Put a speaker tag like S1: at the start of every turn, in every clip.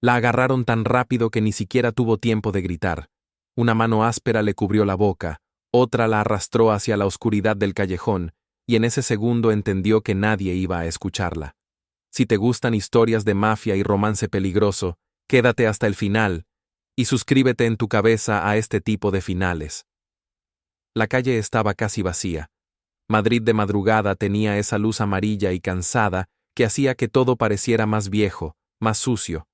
S1: La agarraron tan rápido que ni siquiera tuvo tiempo de gritar. Una mano áspera le cubrió la boca, otra la arrastró hacia la oscuridad del callejón, y en ese segundo entendió que nadie iba a escucharla. Si te gustan historias de mafia y romance peligroso, quédate hasta el final, y suscríbete en tu cabeza a este tipo de finales. La calle estaba casi vacía. Madrid de madrugada tenía esa luz amarilla y cansada que hacía que todo pareciera más viejo, más sucio.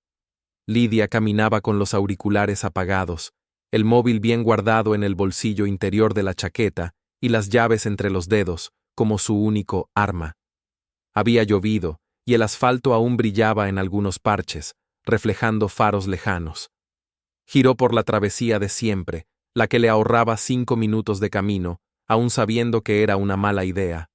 S1: Lidia caminaba con los auriculares apagados, el móvil bien guardado en el bolsillo interior de la chaqueta y las llaves entre los dedos, como su único arma. Había llovido, y el asfalto aún brillaba en algunos parches, reflejando faros lejanos. Giró por la travesía de siempre, la que le ahorraba 5 minutos de camino, aún sabiendo que era una mala idea.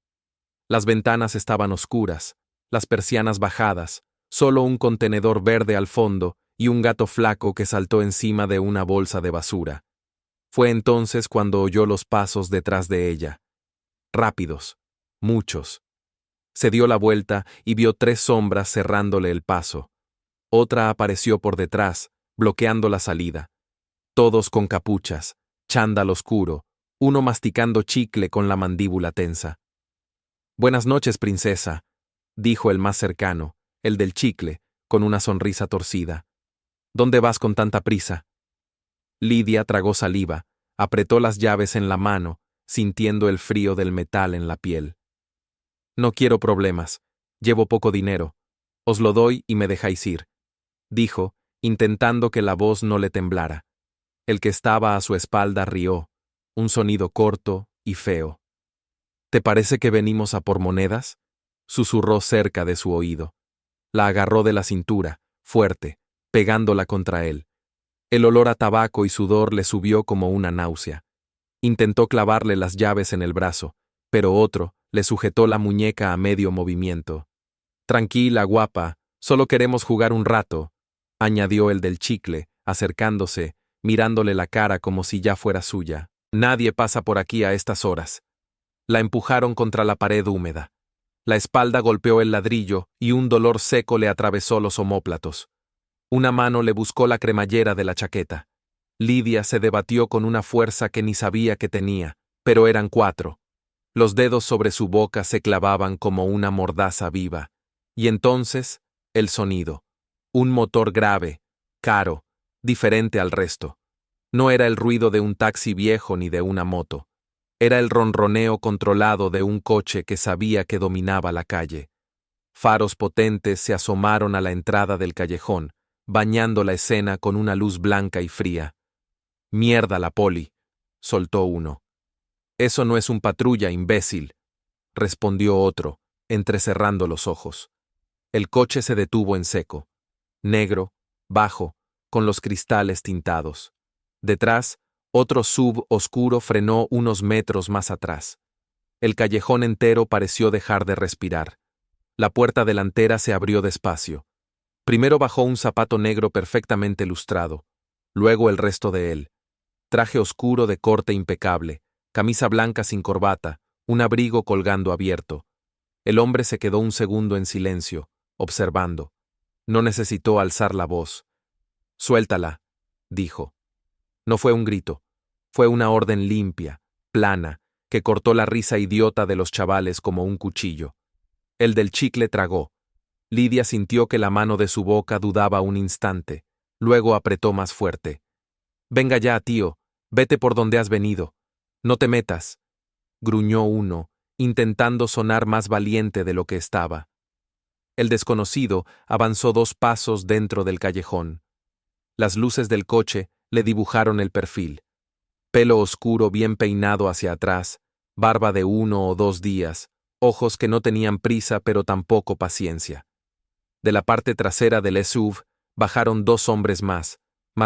S1: Las ventanas estaban oscuras, las persianas bajadas, solo un contenedor verde al fondo y un gato flaco que saltó encima de una bolsa de basura. Fue entonces cuando oyó los pasos detrás de ella. Rápidos, muchos. Se dio la vuelta y vio 3 sombras cerrándole el paso. Otra apareció por detrás, bloqueando la salida. Todos con capuchas, chándal oscuro, uno masticando chicle con la mandíbula tensa. «Buenas noches, princesa», dijo el más cercano, el del chicle, con una sonrisa torcida. «¿Dónde vas con tanta prisa?» Lidia tragó saliva, apretó las llaves en la mano, sintiendo el frío del metal en la piel. «No quiero problemas, llevo poco dinero. Os lo doy y me dejáis ir», dijo, intentando que la voz no le temblara. El que estaba a su espalda rió, un sonido corto y feo. «¿Te parece que venimos a por monedas?», susurró cerca de su oído. La agarró de la cintura, fuerte, pegándola contra él. El olor a tabaco y sudor le subió como una náusea. Intentó clavarle las llaves en el brazo, pero otro le sujetó la muñeca a medio movimiento. «Tranquila, guapa, solo queremos jugar un rato», añadió el del chicle, acercándose, mirándole la cara como si ya fuera suya. «Nadie pasa por aquí a estas horas». La empujaron contra la pared húmeda. La espalda golpeó el ladrillo y un dolor seco le atravesó los omóplatos. Una mano le buscó la cremallera de la chaqueta. Lidia se debatió con una fuerza que ni sabía que tenía, pero eran 4. Los dedos sobre su boca se clavaban como una mordaza viva. Y entonces, el sonido. Un motor grave, caro, diferente al resto. No era el ruido de un taxi viejo ni de una moto. Era el ronroneo controlado de un coche que sabía que dominaba la calle. Faros potentes se asomaron a la entrada del callejón, bañando la escena con una luz blanca y fría. «Mierda la poli», soltó uno. «Eso no es un patrulla, imbécil», respondió otro, entrecerrando los ojos. El coche se detuvo en seco. Negro, bajo, con los cristales tintados. Detrás, otro SUV oscuro frenó unos metros más atrás. El callejón entero pareció dejar de respirar. La puerta delantera se abrió despacio. Primero bajó un zapato negro perfectamente lustrado, luego el resto de él. Traje oscuro de corte impecable, camisa blanca sin corbata, un abrigo colgando abierto. El hombre se quedó un segundo en silencio, observando. No necesitó alzar la voz. «Suéltala», dijo. No fue un grito, fue una orden limpia, plana, que cortó la risa idiota de los chavales como un cuchillo. El del chicle tragó. Lidia sintió que la mano de su boca dudaba un instante, luego apretó más fuerte. «Venga ya, tío, vete por donde has venido. No te metas», gruñó uno, intentando sonar más valiente de lo que estaba. El desconocido avanzó 2 pasos dentro del callejón. Las luces del coche le dibujaron el perfil. Pelo oscuro bien peinado hacia atrás, barba de 1 o 2 días, ojos que no tenían prisa pero tampoco paciencia. De la parte trasera del SUV bajaron 2 hombres más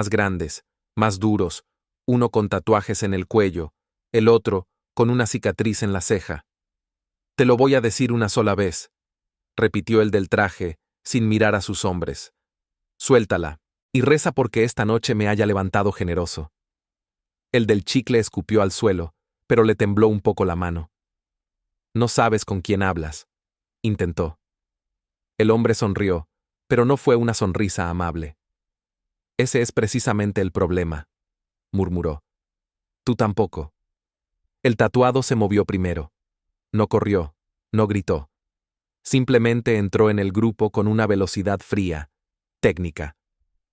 S1: grandes, más duros, uno con tatuajes en el cuello, el otro con una cicatriz en la ceja. «Te lo voy a decir una sola vez», repitió el del traje, sin mirar a sus hombres. «Suéltala, y reza porque esta noche me haya levantado generoso». El del chicle escupió al suelo, pero le tembló un poco la mano. «No sabes con quién hablas», intentó. El hombre sonrió, pero no fue una sonrisa amable. Ese es precisamente el problema, murmuró. Tú tampoco. El tatuado se movió primero. No corrió, no gritó. Simplemente entró en el grupo con una velocidad fría, técnica.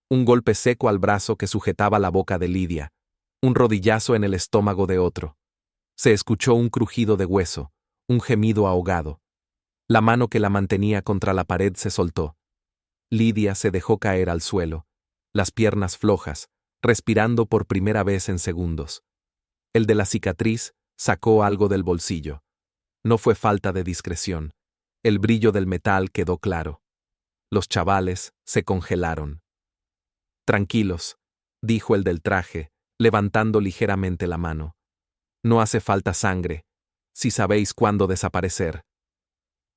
S1: Un golpe seco al brazo que sujetaba la boca de Lidia, un rodillazo en el estómago de otro. Se escuchó un crujido de hueso, un gemido ahogado. La mano que la mantenía contra la pared se soltó. Lidia se dejó caer al suelo, las piernas flojas, respirando por primera vez en segundos. El de la cicatriz sacó algo del bolsillo. No fue falta de discreción. El brillo del metal quedó claro. Los chavales se congelaron. Tranquilos, dijo el del traje, levantando ligeramente la mano. No hace falta sangre, si sabéis cuándo desaparecer.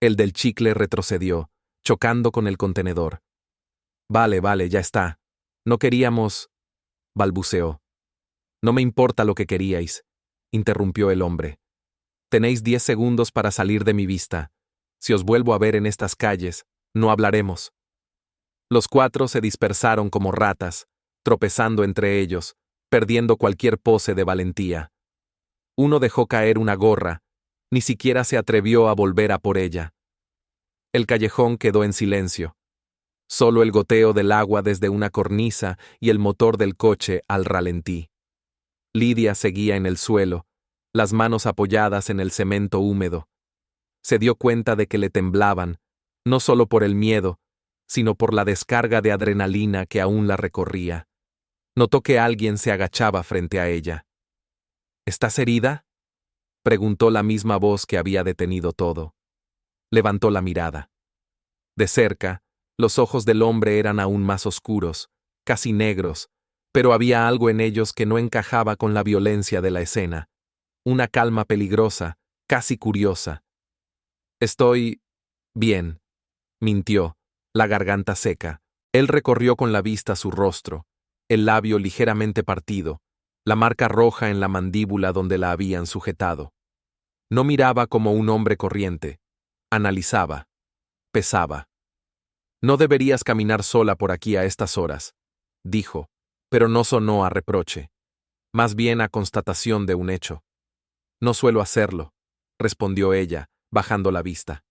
S1: El del chicle retrocedió, chocando con el contenedor. Vale, ya está. No queríamos... balbuceó. No me importa lo que queríais, interrumpió el hombre. Tenéis 10 segundos para salir de mi vista. Si os vuelvo a ver en estas calles, no hablaremos. Los 4 se dispersaron como ratas, tropezando entre ellos, perdiendo cualquier pose de valentía. Uno dejó caer una gorra, ni siquiera se atrevió a volver a por ella. El callejón quedó en silencio. Solo el goteo del agua desde una cornisa y el motor del coche al ralentí. Lidia seguía en el suelo, las manos apoyadas en el cemento húmedo. Se dio cuenta de que le temblaban, no solo por el miedo, sino por la descarga de adrenalina que aún la recorría. Notó que alguien se agachaba frente a ella. ¿Estás herida?, preguntó la misma voz que había detenido todo. Levantó la mirada. De cerca, los ojos del hombre eran aún más oscuros, casi negros, pero había algo en ellos que no encajaba con la violencia de la escena. Una calma peligrosa, casi curiosa. Estoy... bien, mintió, la garganta seca. Él recorrió con la vista su rostro, el labio ligeramente partido, la marca roja en la mandíbula donde la habían sujetado. No miraba como un hombre corriente. Analizaba. Pesaba. No deberías caminar sola por aquí a estas horas, dijo, pero no sonó a reproche. Más bien a constatación de un hecho. No suelo hacerlo, respondió ella, bajando la vista.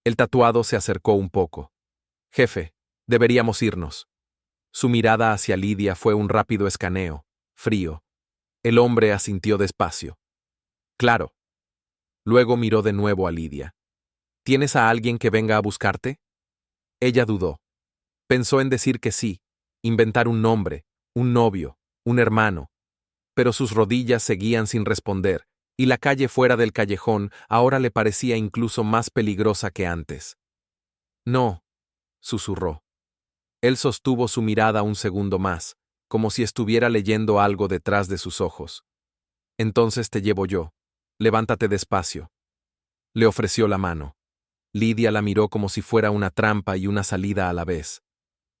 S1: El tatuado se acercó un poco. Jefe, deberíamos irnos. Su mirada hacia Lidia fue un rápido escaneo, frío. El hombre asintió despacio. Claro. Luego miró de nuevo a Lidia. ¿Tienes a alguien que venga a buscarte? Ella dudó. Pensó en decir que sí, inventar un nombre, un novio, un hermano. Pero sus rodillas seguían sin responder, y la calle fuera del callejón ahora le parecía incluso más peligrosa que antes. No, susurró. Él sostuvo su mirada un segundo más, como si estuviera leyendo algo detrás de sus ojos. Entonces te llevo yo. Levántate despacio. Le ofreció la mano. Lidia la miró como si fuera una trampa y una salida a la vez.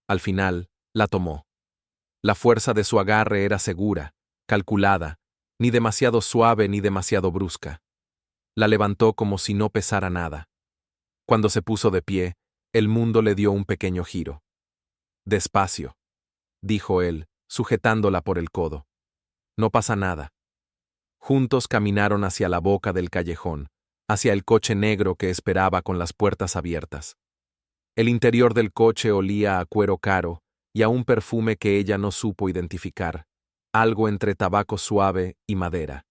S1: Al final, la tomó. La fuerza de su agarre era segura, calculada, ni demasiado suave ni demasiado brusca. La levantó como si no pesara nada. Cuando se puso de pie, el mundo le dio un pequeño giro. Despacio, dijo él, sujetándola por el codo. No pasa nada. Juntos caminaron hacia la boca del callejón, hacia el coche negro que esperaba con las puertas abiertas. El interior del coche olía a cuero caro y a un perfume que ella no supo identificar, algo entre tabaco suave y madera.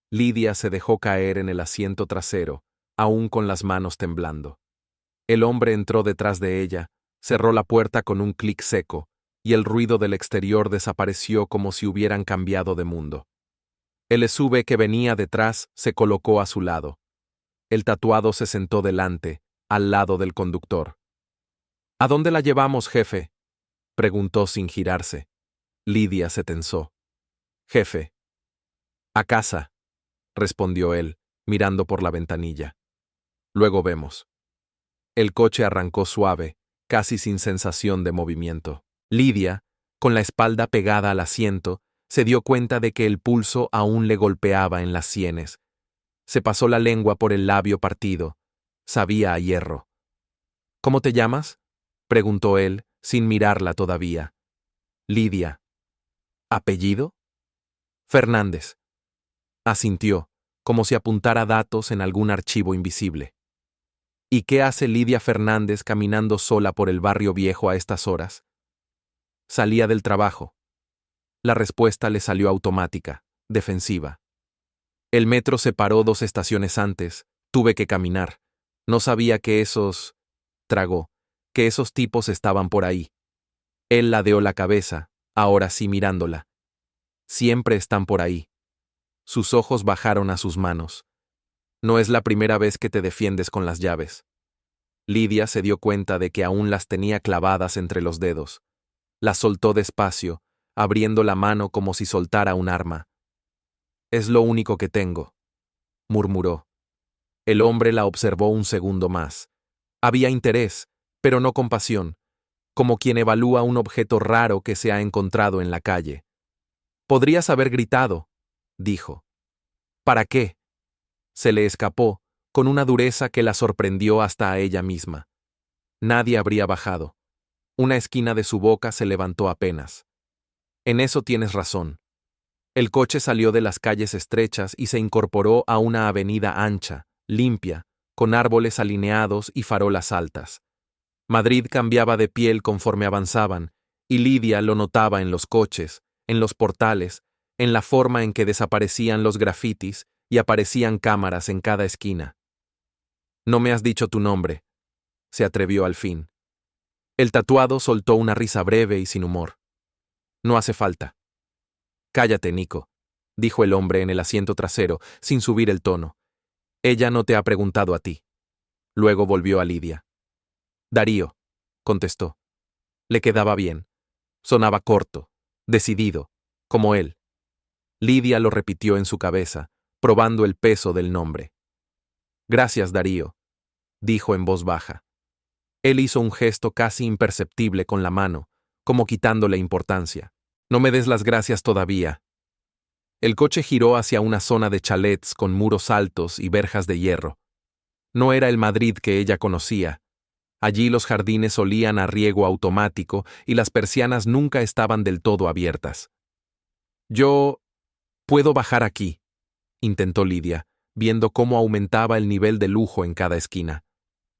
S1: Lidia se dejó caer en el asiento trasero, aún con las manos temblando. El hombre entró detrás de ella, cerró la puerta con un clic seco, y el ruido del exterior desapareció como si hubieran cambiado de mundo. El SUV que venía detrás se colocó a su lado. El tatuado se sentó delante, al lado del conductor. ¿A dónde la llevamos, jefe?, preguntó sin girarse. Lidia se tensó. Jefe. A casa, respondió él, mirando por la ventanilla. Luego vemos. El coche arrancó suave, casi sin sensación de movimiento. Lidia, con la espalda pegada al asiento, se dio cuenta de que el pulso aún le golpeaba en las sienes. Se pasó la lengua por el labio partido. Sabía a hierro. ¿Cómo te llamas?, preguntó él, sin mirarla todavía. Lidia. ¿Apellido? Fernández. Asintió, como si apuntara datos en algún archivo invisible. ¿Y qué hace Lidia Fernández caminando sola por el barrio viejo a estas horas? Salía del trabajo. La respuesta le salió automática, defensiva. El metro se paró 2 estaciones antes, tuve que caminar. No sabía que tragó, que esos tipos estaban por ahí. Él ladeó la cabeza, ahora sí mirándola. Siempre están por ahí. Sus ojos bajaron a sus manos. No es la primera vez que te defiendes con las llaves. Lidia se dio cuenta de que aún las tenía clavadas entre los dedos. Las soltó despacio, abriendo la mano como si soltara un arma. Es lo único que tengo, murmuró. El hombre la observó un segundo más. Había interés, pero no compasión, como quien evalúa un objeto raro que se ha encontrado en la calle. Podrías haber gritado, dijo. ¿Para qué? Se le escapó, con una dureza que la sorprendió hasta a ella misma. Nadie habría bajado. Una esquina de su boca se levantó apenas. En eso tienes razón. El coche salió de las calles estrechas y se incorporó a una avenida ancha, limpia, con árboles alineados y farolas altas. Madrid cambiaba de piel conforme avanzaban, y Lidia lo notaba en los coches, en los portales, en la forma en que desaparecían los grafitis y aparecían cámaras en cada esquina. No me has dicho tu nombre, se atrevió al fin. El tatuado soltó una risa breve y sin humor. No hace falta. Cállate, Nico, dijo el hombre en el asiento trasero, sin subir el tono. Ella no te ha preguntado a ti. Luego volvió a Lidia. Darío, contestó. Le quedaba bien. Sonaba corto, decidido, como él. Lidia lo repitió en su cabeza, probando el peso del nombre. Gracias, Darío, dijo en voz baja. Él hizo un gesto casi imperceptible con la mano, como quitándole importancia. No me des las gracias todavía. El coche giró hacia una zona de chalets con muros altos y verjas de hierro. No era el Madrid que ella conocía. Allí los jardines olían a riego automático y las persianas nunca estaban del todo abiertas. Yo... ¿puedo bajar aquí?, intentó Lidia, viendo cómo aumentaba el nivel de lujo en cada esquina.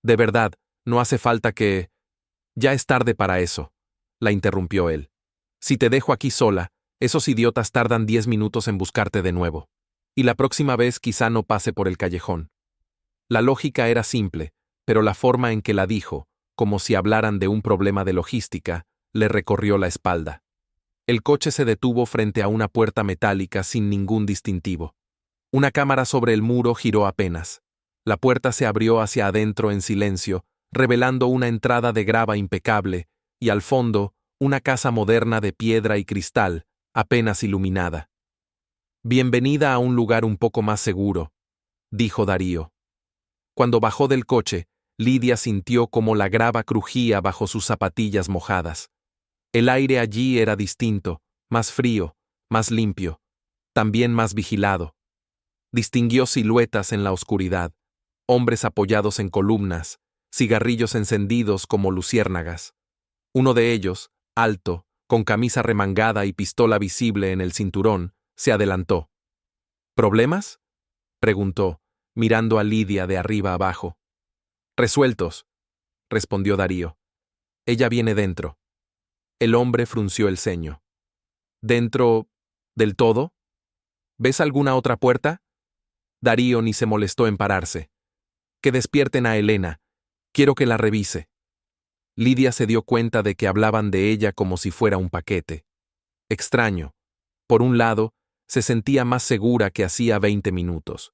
S1: De verdad, no hace falta que... Ya es tarde para eso, la interrumpió él. Si te dejo aquí sola, esos idiotas tardan 10 minutos en buscarte de nuevo. Y la próxima vez quizá no pase por el callejón. La lógica era simple, pero la forma en que la dijo, como si hablaran de un problema de logística, le recorrió la espalda. El coche se detuvo frente a una puerta metálica sin ningún distintivo. Una cámara sobre el muro giró apenas. La puerta se abrió hacia adentro en silencio, revelando una entrada de grava impecable, y al fondo, una casa moderna de piedra y cristal, apenas iluminada. Bienvenida a un lugar un poco más seguro, dijo Darío. Cuando bajó del coche, Lidia sintió como la grava crujía bajo sus zapatillas mojadas. El aire allí era distinto, más frío, más limpio, también más vigilado. Distinguió siluetas en la oscuridad, hombres apoyados en columnas, cigarrillos encendidos como luciérnagas. Uno de ellos, alto, con camisa remangada y pistola visible en el cinturón, se adelantó. ¿Problemas?, preguntó, mirando a Lidia de arriba abajo. Resueltos, respondió Darío. Ella viene dentro. El hombre frunció el ceño. ¿Dentro del todo? ¿Ves alguna otra puerta? Darío ni se molestó en pararse. Que despierten a Elena. Quiero que la revise. Lidia se dio cuenta de que hablaban de ella como si fuera un paquete. Extraño. Por un lado, se sentía más segura que hacía 20 minutos.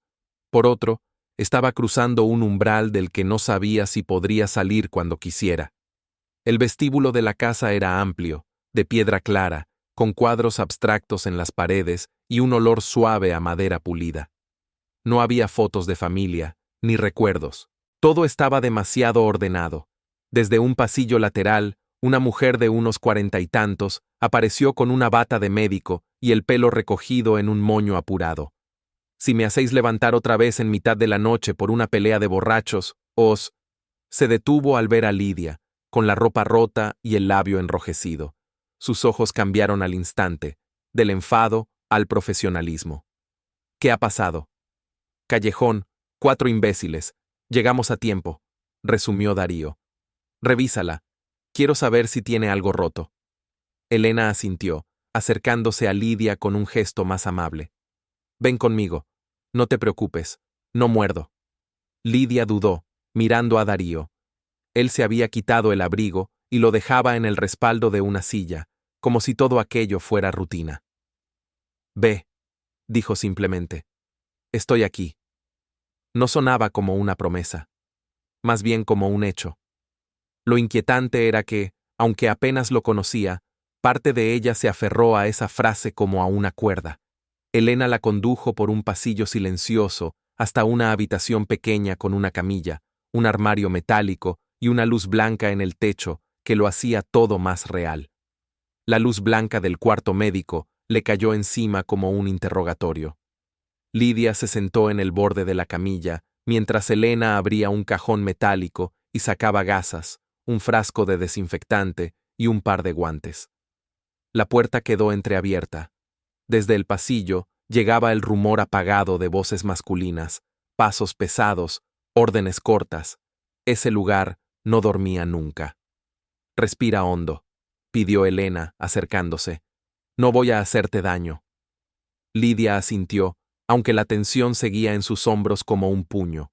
S1: Por otro, estaba cruzando un umbral del que no sabía si podría salir cuando quisiera. El vestíbulo de la casa era amplio, de piedra clara, con cuadros abstractos en las paredes y un olor suave a madera pulida. No había fotos de familia, ni recuerdos. Todo estaba demasiado ordenado. Desde un pasillo lateral, una mujer de unos 40 y tantos apareció con una bata de médico y el pelo recogido en un moño apurado. Si me hacéis levantar otra vez en mitad de la noche por una pelea de borrachos, os... Se detuvo al ver a Lidia, con la ropa rota y el labio enrojecido. Sus ojos cambiaron al instante, del enfado al profesionalismo. ¿Qué ha pasado? Callejón, 4 imbéciles. Llegamos a tiempo, resumió Darío. Revísala. Quiero saber si tiene algo roto. Elena asintió, acercándose a Lidia con un gesto más amable. Ven conmigo. No te preocupes. No muerdo. Lidia dudó, mirando a Darío. Él se había quitado el abrigo y lo dejaba en el respaldo de una silla, como si todo aquello fuera rutina. Ve, dijo simplemente. Estoy aquí. No sonaba como una promesa, más bien como un hecho. Lo inquietante era que, aunque apenas lo conocía, parte de ella se aferró a esa frase como a una cuerda. Elena la condujo por un pasillo silencioso hasta una habitación pequeña con una camilla, un armario metálico y una luz blanca en el techo que lo hacía todo más real. La luz blanca del cuarto médico le cayó encima como un interrogatorio. Lidia se sentó en el borde de la camilla mientras Elena abría un cajón metálico y sacaba gasas, un frasco de desinfectante y un par de guantes. La puerta quedó entreabierta. Desde el pasillo llegaba el rumor apagado de voces masculinas, pasos pesados, órdenes cortas. Ese lugar no dormía nunca. Respira hondo, pidió Elena, acercándose. No voy a hacerte daño. Lidia asintió, aunque la tensión seguía en sus hombros como un puño.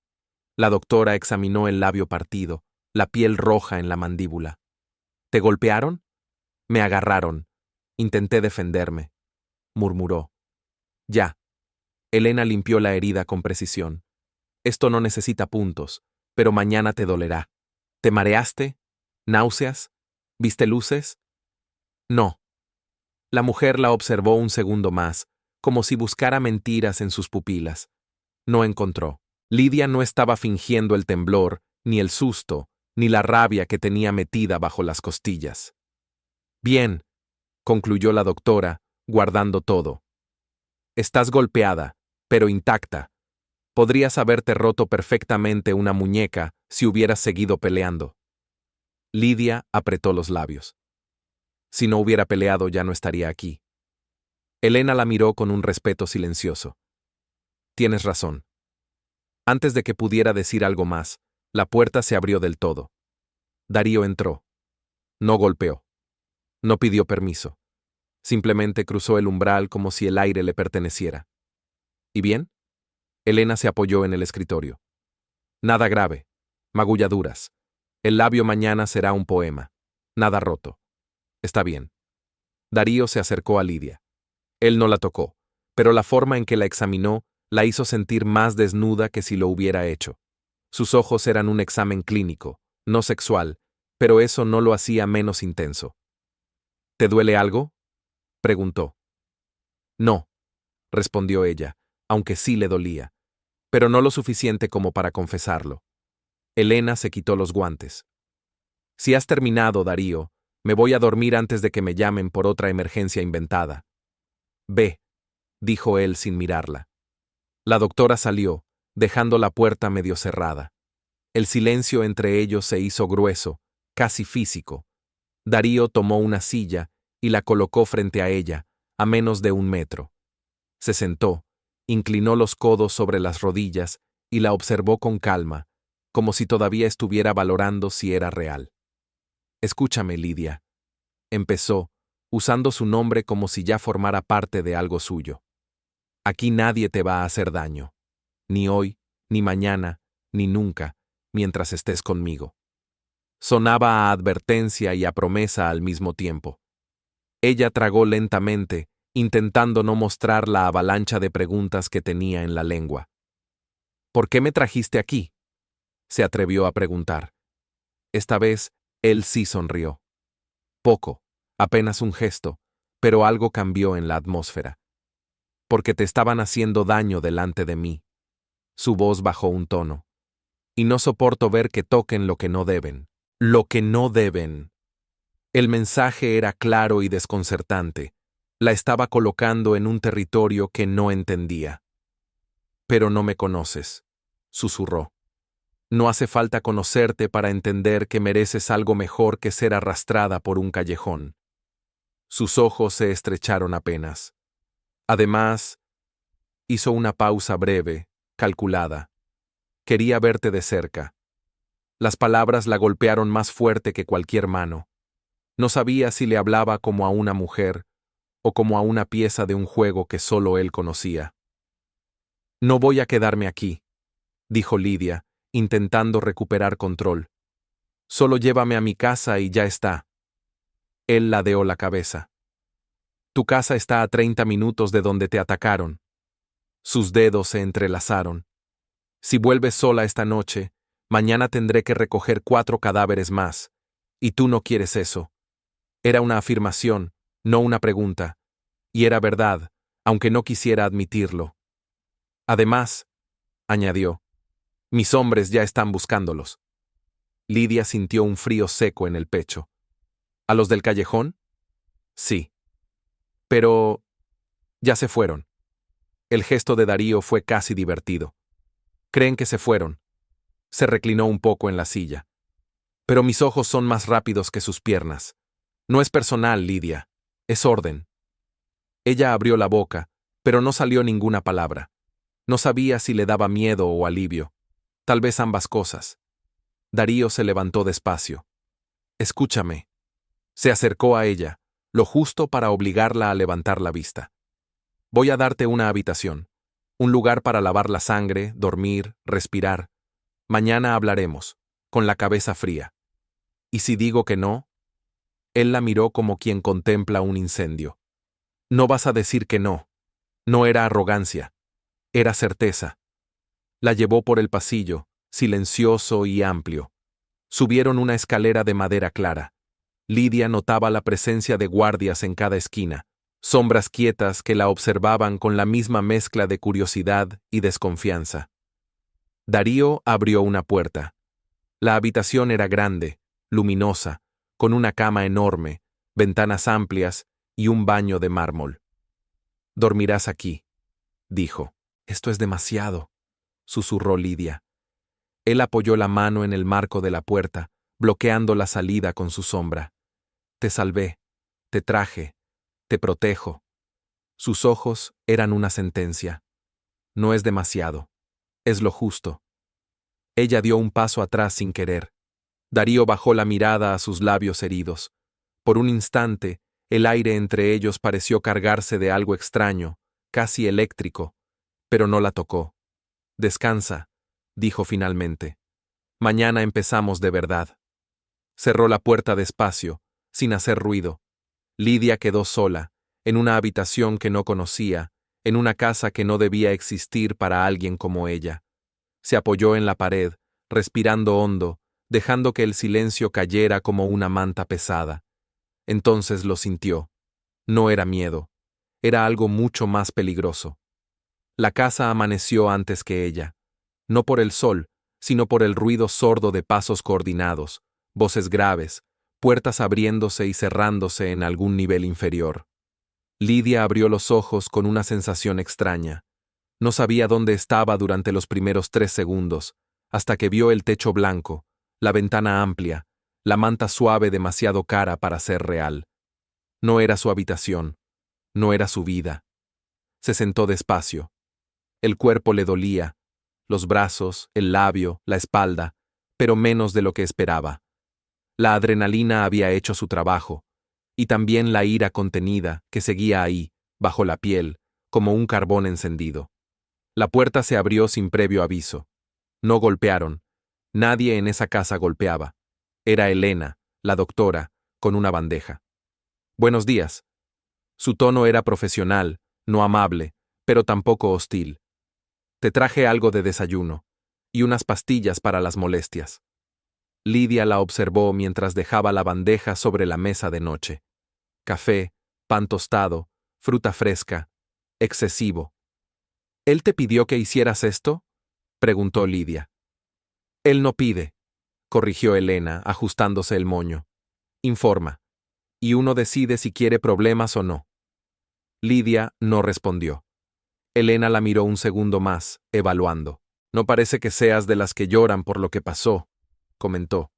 S1: La doctora examinó el labio partido, la piel roja en la mandíbula. ¿Te golpearon? Me agarraron. Intenté defenderme, murmuró. Ya. Elena limpió la herida con precisión. Esto no necesita puntos, pero mañana te dolerá. ¿Te mareaste? ¿Náuseas? ¿Viste luces? No. La mujer la observó un segundo más, como si buscara mentiras en sus pupilas. No encontró. Lidia no estaba fingiendo el temblor, ni el susto, ni la rabia que tenía metida bajo las costillas. Bien, concluyó la doctora, guardando todo. Estás golpeada, pero intacta. Podrías haberte roto perfectamente una muñeca si hubieras seguido peleando. Lidia apretó los labios. Si no hubiera peleado ya no estaría aquí. Elena la miró con un respeto silencioso. Tienes razón. Antes de que pudiera decir algo más, la puerta se abrió del todo. Darío entró. No golpeó. No pidió permiso. Simplemente cruzó el umbral como si el aire le perteneciera. ¿Y bien? Elena se apoyó en el escritorio. Nada grave. Magulladuras. El labio mañana será un poema. Nada roto. Está bien. Darío se acercó a Lidia. Él no la tocó, pero la forma en que la examinó la hizo sentir más desnuda que si lo hubiera hecho. Sus ojos eran un examen clínico, no sexual, pero eso no lo hacía menos intenso. ¿Te duele algo?, preguntó. No, respondió ella, aunque sí le dolía, pero no lo suficiente como para confesarlo. Elena se quitó los guantes. Si has terminado, Darío, me voy a dormir antes de que me llamen por otra emergencia inventada. Ve, dijo él sin mirarla. La doctora salió, dejando la puerta medio cerrada. El silencio entre ellos se hizo grueso, casi físico. Darío tomó una silla y la colocó frente a ella, a menos de 1 metro. Se sentó, inclinó los codos sobre las rodillas y la observó con calma, como si todavía estuviera valorando si era real. Escúchame, Lidia, empezó, usando su nombre como si ya formara parte de algo suyo. Aquí nadie te va a hacer daño. Ni hoy, ni mañana, ni nunca, mientras estés conmigo. Sonaba a advertencia y a promesa al mismo tiempo. Ella tragó lentamente, intentando no mostrar la avalancha de preguntas que tenía en la lengua. ¿Por qué me trajiste aquí?, se atrevió a preguntar. Esta vez, él sí sonrió. Poco, apenas un gesto, pero algo cambió en la atmósfera. Porque te estaban haciendo daño delante de mí. Su voz bajó un tono. Y no soporto ver que toquen lo que no deben. Lo que no deben. El mensaje era claro y desconcertante. La estaba colocando en un territorio que no entendía. Pero no me conoces, susurró. No hace falta conocerte para entender que mereces algo mejor que ser arrastrada por un callejón. Sus ojos se estrecharon apenas. Además, hizo una pausa breve, calculada. Quería verte de cerca. Las palabras la golpearon más fuerte que cualquier mano. No sabía si le hablaba como a una mujer o como a una pieza de un juego que solo él conocía. No voy a quedarme aquí, dijo Lidia, intentando recuperar control. Solo llévame a mi casa y ya está. Él ladeó la cabeza. Tu casa está a 30 minutos de donde te atacaron. Sus dedos se entrelazaron. Si vuelves sola esta noche, mañana tendré que recoger 4 cadáveres más, y tú no quieres eso. Era una afirmación, no una pregunta, y era verdad, aunque no quisiera admitirlo. Además, añadió, mis hombres ya están buscándolos. Lidia sintió un frío seco en el pecho. ¿A los del callejón? Sí. Pero ya se fueron. El gesto de Darío fue casi divertido. Creen que se fueron. Se reclinó un poco en la silla. Pero mis ojos son más rápidos que sus piernas. No es personal, Lidia. Es orden. Ella abrió la boca, pero no salió ninguna palabra. No sabía si le daba miedo o alivio. Tal vez ambas cosas. Darío se levantó despacio. Escúchame. Se acercó a ella, lo justo para obligarla a levantar la vista. Voy a darte una habitación. Un lugar para lavar la sangre, dormir, respirar. Mañana hablaremos, con la cabeza fría. ¿Y si digo que no? Él la miró como quien contempla un incendio. No vas a decir que no. No era arrogancia. Era certeza. La llevó por el pasillo, silencioso y amplio. Subieron una escalera de madera clara. Lidia notaba la presencia de guardias en cada esquina, sombras quietas que la observaban con la misma mezcla de curiosidad y desconfianza. Darío abrió una puerta. La habitación era grande, luminosa, con una cama enorme, ventanas amplias y un baño de mármol. Dormirás aquí, dijo. Esto es demasiado, susurró Lidia. Él apoyó la mano en el marco de la puerta, bloqueando la salida con su sombra. Te salvé, te traje, te protejo. Sus ojos eran una sentencia. No es demasiado. Es lo justo. Ella dio un paso atrás sin querer. Darío bajó la mirada a sus labios heridos. Por un instante, el aire entre ellos pareció cargarse de algo extraño, casi eléctrico, pero no la tocó. Descansa, dijo finalmente. Mañana empezamos de verdad. Cerró la puerta despacio, sin hacer ruido. Lidia quedó sola, en una habitación que no conocía, en una casa que no debía existir para alguien como ella. Se apoyó en la pared, respirando hondo, dejando que el silencio cayera como una manta pesada. Entonces lo sintió. No era miedo. Era algo mucho más peligroso. La casa amaneció antes que ella. No por el sol, sino por el ruido sordo de pasos coordinados, voces graves, puertas abriéndose y cerrándose en algún nivel inferior. Lidia abrió los ojos con una sensación extraña. No sabía dónde estaba durante los primeros 3 segundos, hasta que vio el techo blanco, la ventana amplia, la manta suave demasiado cara para ser real. No era su habitación, no era su vida. Se sentó despacio. El cuerpo le dolía, los brazos, el labio, la espalda, pero menos de lo que esperaba. La adrenalina había hecho su trabajo, y también la ira contenida que seguía ahí, bajo la piel, como un carbón encendido. La puerta se abrió sin previo aviso. No golpearon. Nadie en esa casa golpeaba. Era Elena, la doctora, con una bandeja. Buenos días. Su tono era profesional, no amable, pero tampoco hostil. Te traje algo de desayuno, y unas pastillas para las molestias. Lidia la observó mientras dejaba la bandeja sobre la mesa de noche. Café, pan tostado, fruta fresca, excesivo. ¿Él te pidió que hicieras esto?, preguntó Lidia. Él no pide, corrigió Elena, ajustándose el moño. Informa. Y uno decide si quiere problemas o no. Lidia no respondió. Elena la miró un segundo más, evaluando. No parece que seas de las que lloran por lo que pasó, comentó.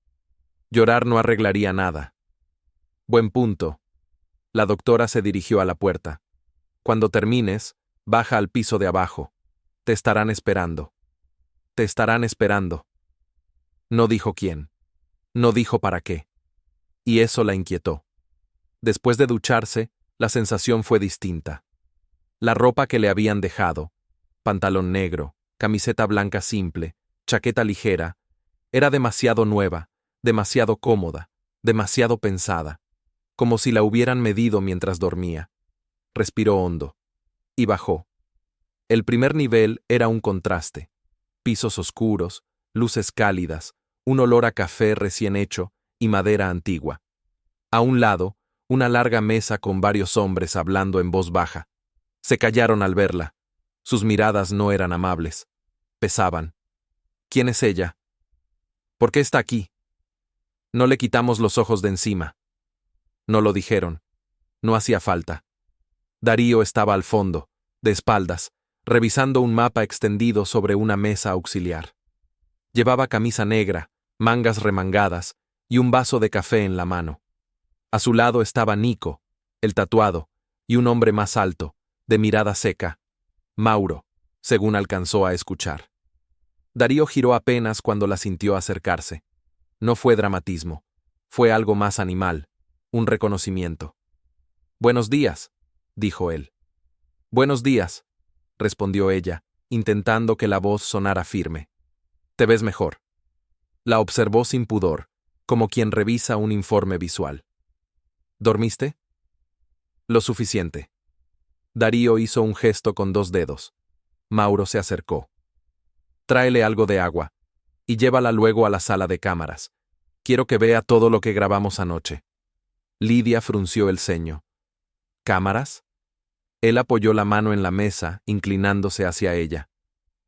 S1: Llorar no arreglaría nada. Buen punto. La doctora se dirigió a la puerta. Cuando termines, baja al piso de abajo. Te estarán esperando. Te estarán esperando. No dijo quién. No dijo para qué. Y eso la inquietó. Después de ducharse, la sensación fue distinta. La ropa que le habían dejado, pantalón negro, camiseta blanca simple, chaqueta ligera, era demasiado nueva, demasiado cómoda, demasiado pensada, como si la hubieran medido mientras dormía. Respiró hondo. Y bajó. El primer nivel era un contraste. Pisos oscuros, luces cálidas, un olor a café recién hecho y madera antigua. A un lado, una larga mesa con varios hombres hablando en voz baja. Se callaron al verla. Sus miradas no eran amables. Pesaban. ¿Quién es ella? ¿Por qué está aquí? No le quitamos los ojos de encima. No lo dijeron. No hacía falta. Darío estaba al fondo, de espaldas, revisando un mapa extendido sobre una mesa auxiliar. Llevaba camisa negra, mangas remangadas y un vaso de café en la mano. A su lado estaba Nico, el tatuado, y un hombre más alto, de mirada seca. Mauro, según alcanzó a escuchar. Darío giró apenas cuando la sintió acercarse. No fue dramatismo. Fue algo más animal, un reconocimiento. «Buenos días», dijo él. «Buenos días», respondió ella, intentando que la voz sonara firme. «Te ves mejor». La observó sin pudor, como quien revisa un informe visual. «¿Dormiste?» «Lo suficiente». Darío hizo un gesto con 2 dedos. Mauro se acercó. «Tráele algo de agua, y llévala luego a la sala de cámaras. Quiero que vea todo lo que grabamos anoche». Lidia frunció el ceño. «¿Cámaras?» Él apoyó la mano en la mesa, inclinándose hacia ella.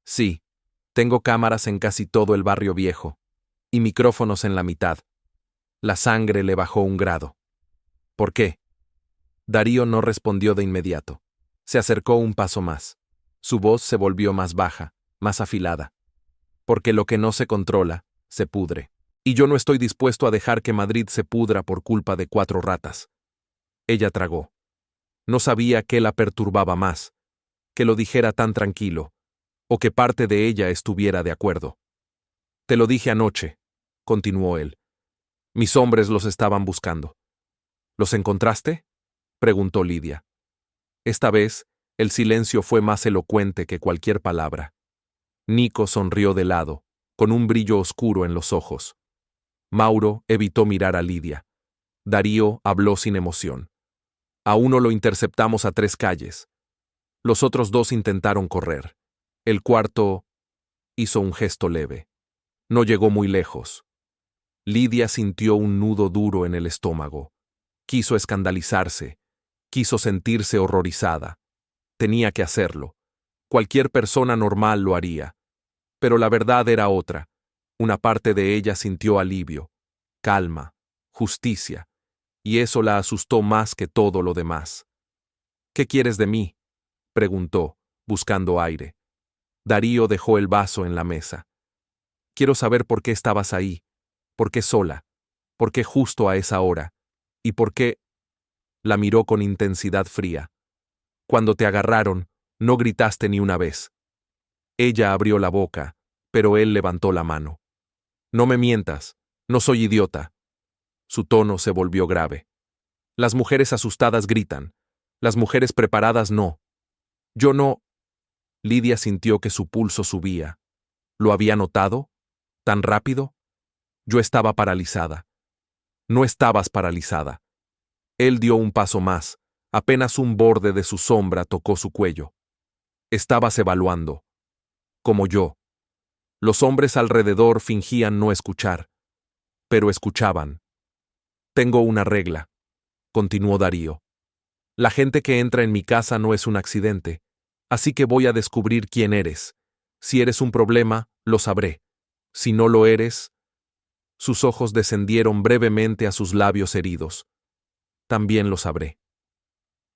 S1: «Sí, tengo cámaras en casi todo el barrio viejo, y micrófonos en la mitad». La sangre le bajó 1 grado. «¿Por qué?» Darío no respondió de inmediato. Se acercó un paso más. Su voz se volvió más baja, más afilada. «Porque lo que no se controla, se pudre. Y yo no estoy dispuesto a dejar que Madrid se pudra por culpa de 4 ratas». Ella tragó. No sabía qué la perturbaba más, que lo dijera tan tranquilo, o que parte de ella estuviera de acuerdo. «Te lo dije anoche», continuó él. «Mis hombres los estaban buscando». «¿Los encontraste?», preguntó Lidia. Esta vez, el silencio fue más elocuente que cualquier palabra. Nico sonrió de lado, con un brillo oscuro en los ojos. Mauro evitó mirar a Lidia. Darío habló sin emoción. «A uno lo interceptamos a 3 calles. Los otros 2 intentaron correr. El cuarto hizo un gesto leve. No llegó muy lejos». Lidia sintió un nudo duro en el estómago. Quiso escandalizarse. Quiso sentirse horrorizada. Tenía que hacerlo. Cualquier persona normal lo haría. Pero la verdad era otra. Una parte de ella sintió alivio, calma, justicia, y eso la asustó más que todo lo demás. «¿Qué quieres de mí?», preguntó, buscando aire. Darío dejó el vaso en la mesa. «Quiero saber por qué estabas ahí, por qué sola, por qué justo a esa hora, y por qué…». La miró con intensidad fría. «Cuando te agarraron, no gritaste ni una vez». Ella abrió la boca, pero él levantó la mano. «No me mientas, no soy idiota». Su tono se volvió grave. «Las mujeres asustadas gritan. Las mujeres preparadas no. Yo no…». Lidia sintió que su pulso subía. ¿Lo había notado? ¿Tan rápido? Yo estaba paralizada. No estabas paralizada. Él dio un paso más. Apenas un borde de su sombra tocó su cuello. Estabas evaluando. Como yo. Los hombres alrededor fingían no escuchar. Pero escuchaban. «Tengo una regla», continuó Darío. «La gente que entra en mi casa no es un accidente, así que voy a descubrir quién eres. Si eres un problema, lo sabré. Si no lo eres…». Sus ojos descendieron brevemente a sus labios heridos. «También lo sabré».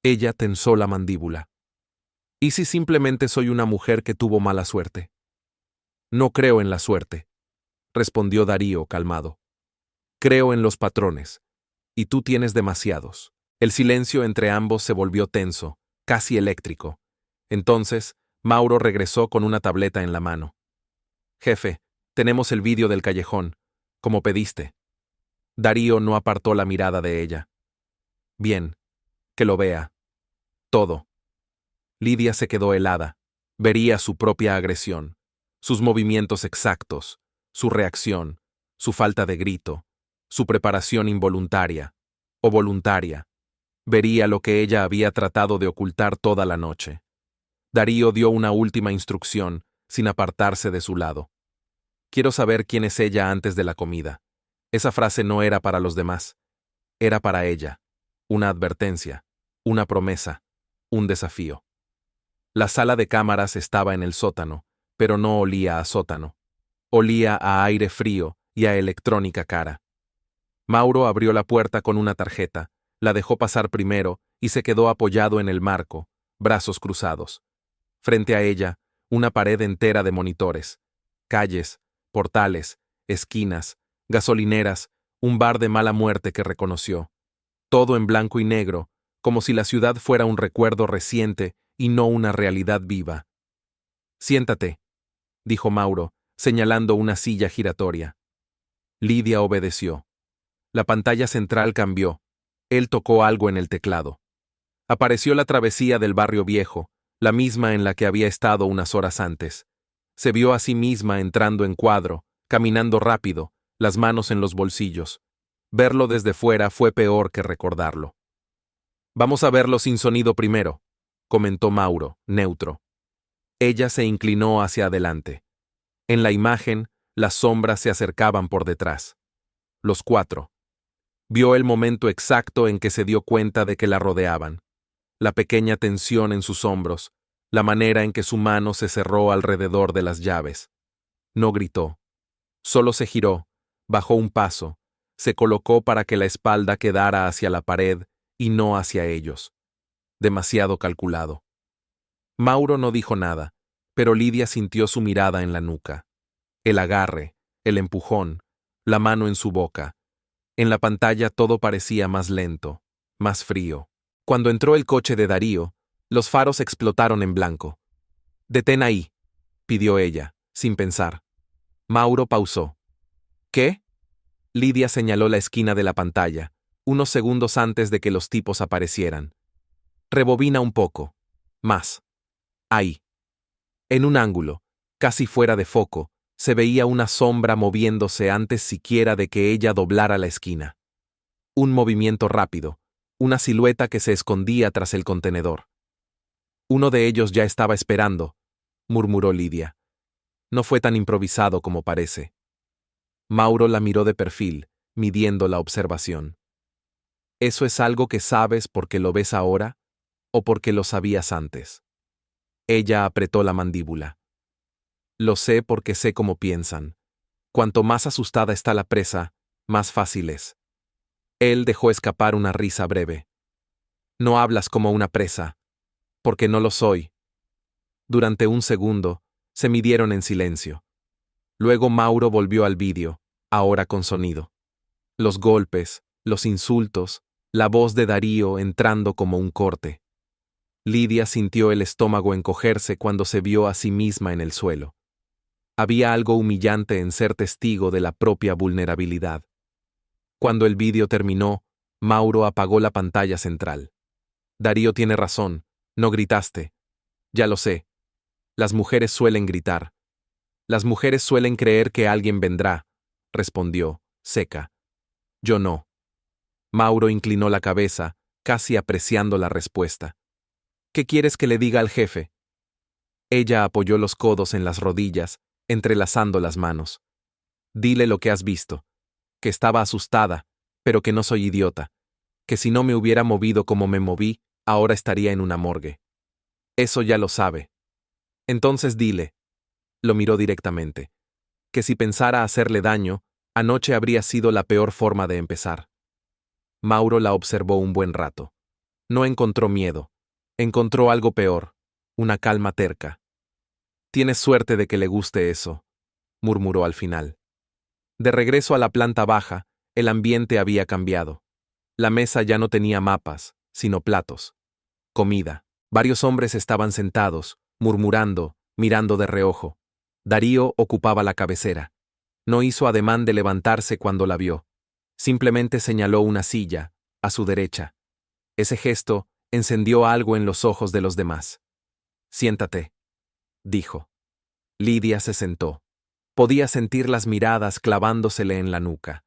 S1: Ella tensó la mandíbula. «¿Y si simplemente soy una mujer que tuvo mala suerte?». «No creo en la suerte», respondió Darío calmado. «Creo en los patrones, y tú tienes demasiados». El silencio entre ambos se volvió tenso, casi eléctrico. Entonces, Mauro regresó con una tableta en la mano. Jefe, tenemos el vídeo del callejón, como pediste. Darío no apartó la mirada de ella. Bien, que lo vea. Todo. Lidia se quedó helada. Vería su propia agresión, sus movimientos exactos, su reacción, su falta de grito, su preparación involuntaria o voluntaria. Vería lo que ella había tratado de ocultar toda la noche. Darío dio una última instrucción, sin apartarse de su lado. Quiero saber quién es ella antes de la comida. Esa frase no era para los demás. Era para ella. Una advertencia, una promesa, un desafío. La sala de cámaras estaba en el sótano, pero no olía a sótano. Olía a aire frío y a electrónica cara. Mauro abrió la puerta con una tarjeta, la dejó pasar primero y se quedó apoyado en el marco, brazos cruzados. Frente a ella, una pared entera de monitores. Calles, portales, esquinas, gasolineras, un bar de mala muerte que reconoció. Todo en blanco y negro, como si la ciudad fuera un recuerdo reciente y no una realidad viva. Siéntate, dijo Mauro, señalando una silla giratoria. Lidia obedeció. La pantalla central cambió. Él tocó algo en el teclado. Apareció la travesía del barrio viejo, la misma en la que había estado unas horas antes. Se vio a sí misma entrando en cuadro, caminando rápido, las manos en los bolsillos. Verlo desde fuera fue peor que recordarlo. Vamos a verlo sin sonido primero, comentó Mauro, neutro. Ella se inclinó hacia adelante. En la imagen, las sombras se acercaban por detrás. Los cuatro. Vio el momento exacto en que se dio cuenta de que la rodeaban. La pequeña tensión en sus hombros, la manera en que su mano se cerró alrededor de las llaves. No gritó. Solo se giró, bajó un paso, se colocó para que la espalda quedara hacia la pared y no hacia ellos. Demasiado calculado. Mauro no dijo nada, pero Lidia sintió su mirada en la nuca. El agarre, el empujón, la mano en su boca. En la pantalla todo parecía más lento, más frío. Cuando entró el coche de Darío, los faros explotaron en blanco. «Detén ahí», pidió ella, sin pensar. Mauro pausó. «¿Qué?». Lidia señaló la esquina de la pantalla, unos segundos antes de que los tipos aparecieran. «Rebobina un poco. Más. Ahí». En un ángulo, casi fuera de foco, se veía una sombra moviéndose antes siquiera de que ella doblara la esquina. Un movimiento rápido, una silueta que se escondía tras el contenedor. «Uno de ellos ya estaba esperando», murmuró Lidia. «No fue tan improvisado como parece». Mauro la miró de perfil, midiendo la observación. ¿Eso es algo que sabes porque lo ves ahora o porque lo sabías antes? Ella apretó la mandíbula. Lo sé porque sé cómo piensan. Cuanto más asustada está la presa, más fácil es. Él dejó escapar una risa breve. No hablas como una presa, porque no lo soy. Durante un segundo, se midieron en silencio. Luego Mauro volvió al vídeo, ahora con sonido. Los golpes, los insultos, la voz de Darío entrando como un corte. Lidia sintió el estómago encogerse cuando se vio a sí misma en el suelo. Había algo humillante en ser testigo de la propia vulnerabilidad. Cuando el vídeo terminó, Mauro apagó la pantalla central. Darío tiene razón, no gritaste. Ya lo sé. Las mujeres suelen gritar. Las mujeres suelen creer que alguien vendrá, respondió, seca. Yo no. Mauro inclinó la cabeza, casi apreciando la respuesta. ¿Qué quieres que le diga al jefe? Ella apoyó los codos en las rodillas, entrelazando las manos. Dile lo que has visto. Que estaba asustada, pero que no soy idiota. Que si no me hubiera movido como me moví, ahora estaría en una morgue. Eso ya lo sabe. Entonces dile. Lo miró directamente. Que si pensara hacerle daño, anoche habría sido la peor forma de empezar. Mauro la observó un buen rato. No encontró miedo. Encontró algo peor, una calma terca. Tienes suerte de que le guste eso, murmuró al final. De regreso a la planta baja, el ambiente había cambiado. La mesa ya no tenía mapas, sino platos. Comida. Varios hombres estaban sentados, murmurando, mirando de reojo. Darío ocupaba la cabecera. No hizo ademán de levantarse cuando la vio. Simplemente señaló una silla, a su derecha. Ese gesto encendió algo en los ojos de los demás. «Siéntate», dijo. Lidia se sentó. Podía sentir las miradas clavándosele en la nuca.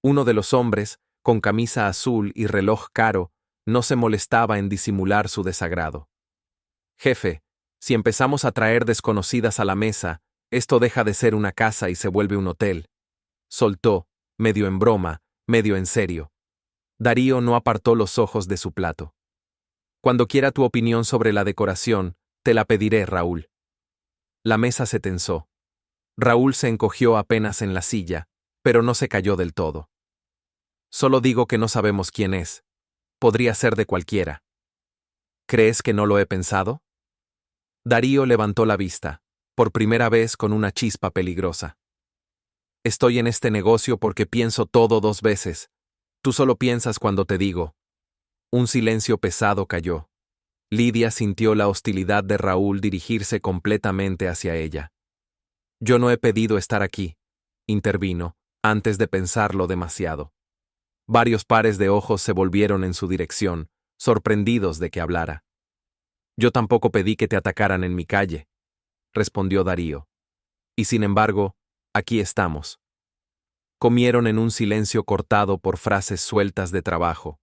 S1: Uno de los hombres, con camisa azul y reloj caro, no se molestaba en disimular su desagrado. «Jefe, si empezamos a traer desconocidas a la mesa, esto deja de ser una casa y se vuelve un hotel», soltó, medio en broma, medio en serio. Darío no apartó los ojos de su plato. «Cuando quiera tu opinión sobre la decoración, te la pediré, Raúl». La mesa se tensó. Raúl se encogió apenas en la silla, pero no se cayó del todo. «Solo digo que no sabemos quién es. Podría ser de cualquiera». «¿Crees que no lo he pensado?» Darío levantó la vista, por primera vez con una chispa peligrosa. «Estoy en este negocio porque pienso todo 2 veces. Tú solo piensas cuando te digo». Un silencio pesado cayó. Lidia sintió la hostilidad de Raúl dirigirse completamente hacia ella. «Yo no he pedido estar aquí», intervino, antes de pensarlo demasiado. Varios pares de ojos se volvieron en su dirección, sorprendidos de que hablara. «Yo tampoco pedí que te atacaran en mi calle», respondió Darío. «Y sin embargo, aquí estamos». Comieron en un silencio cortado por frases sueltas de trabajo,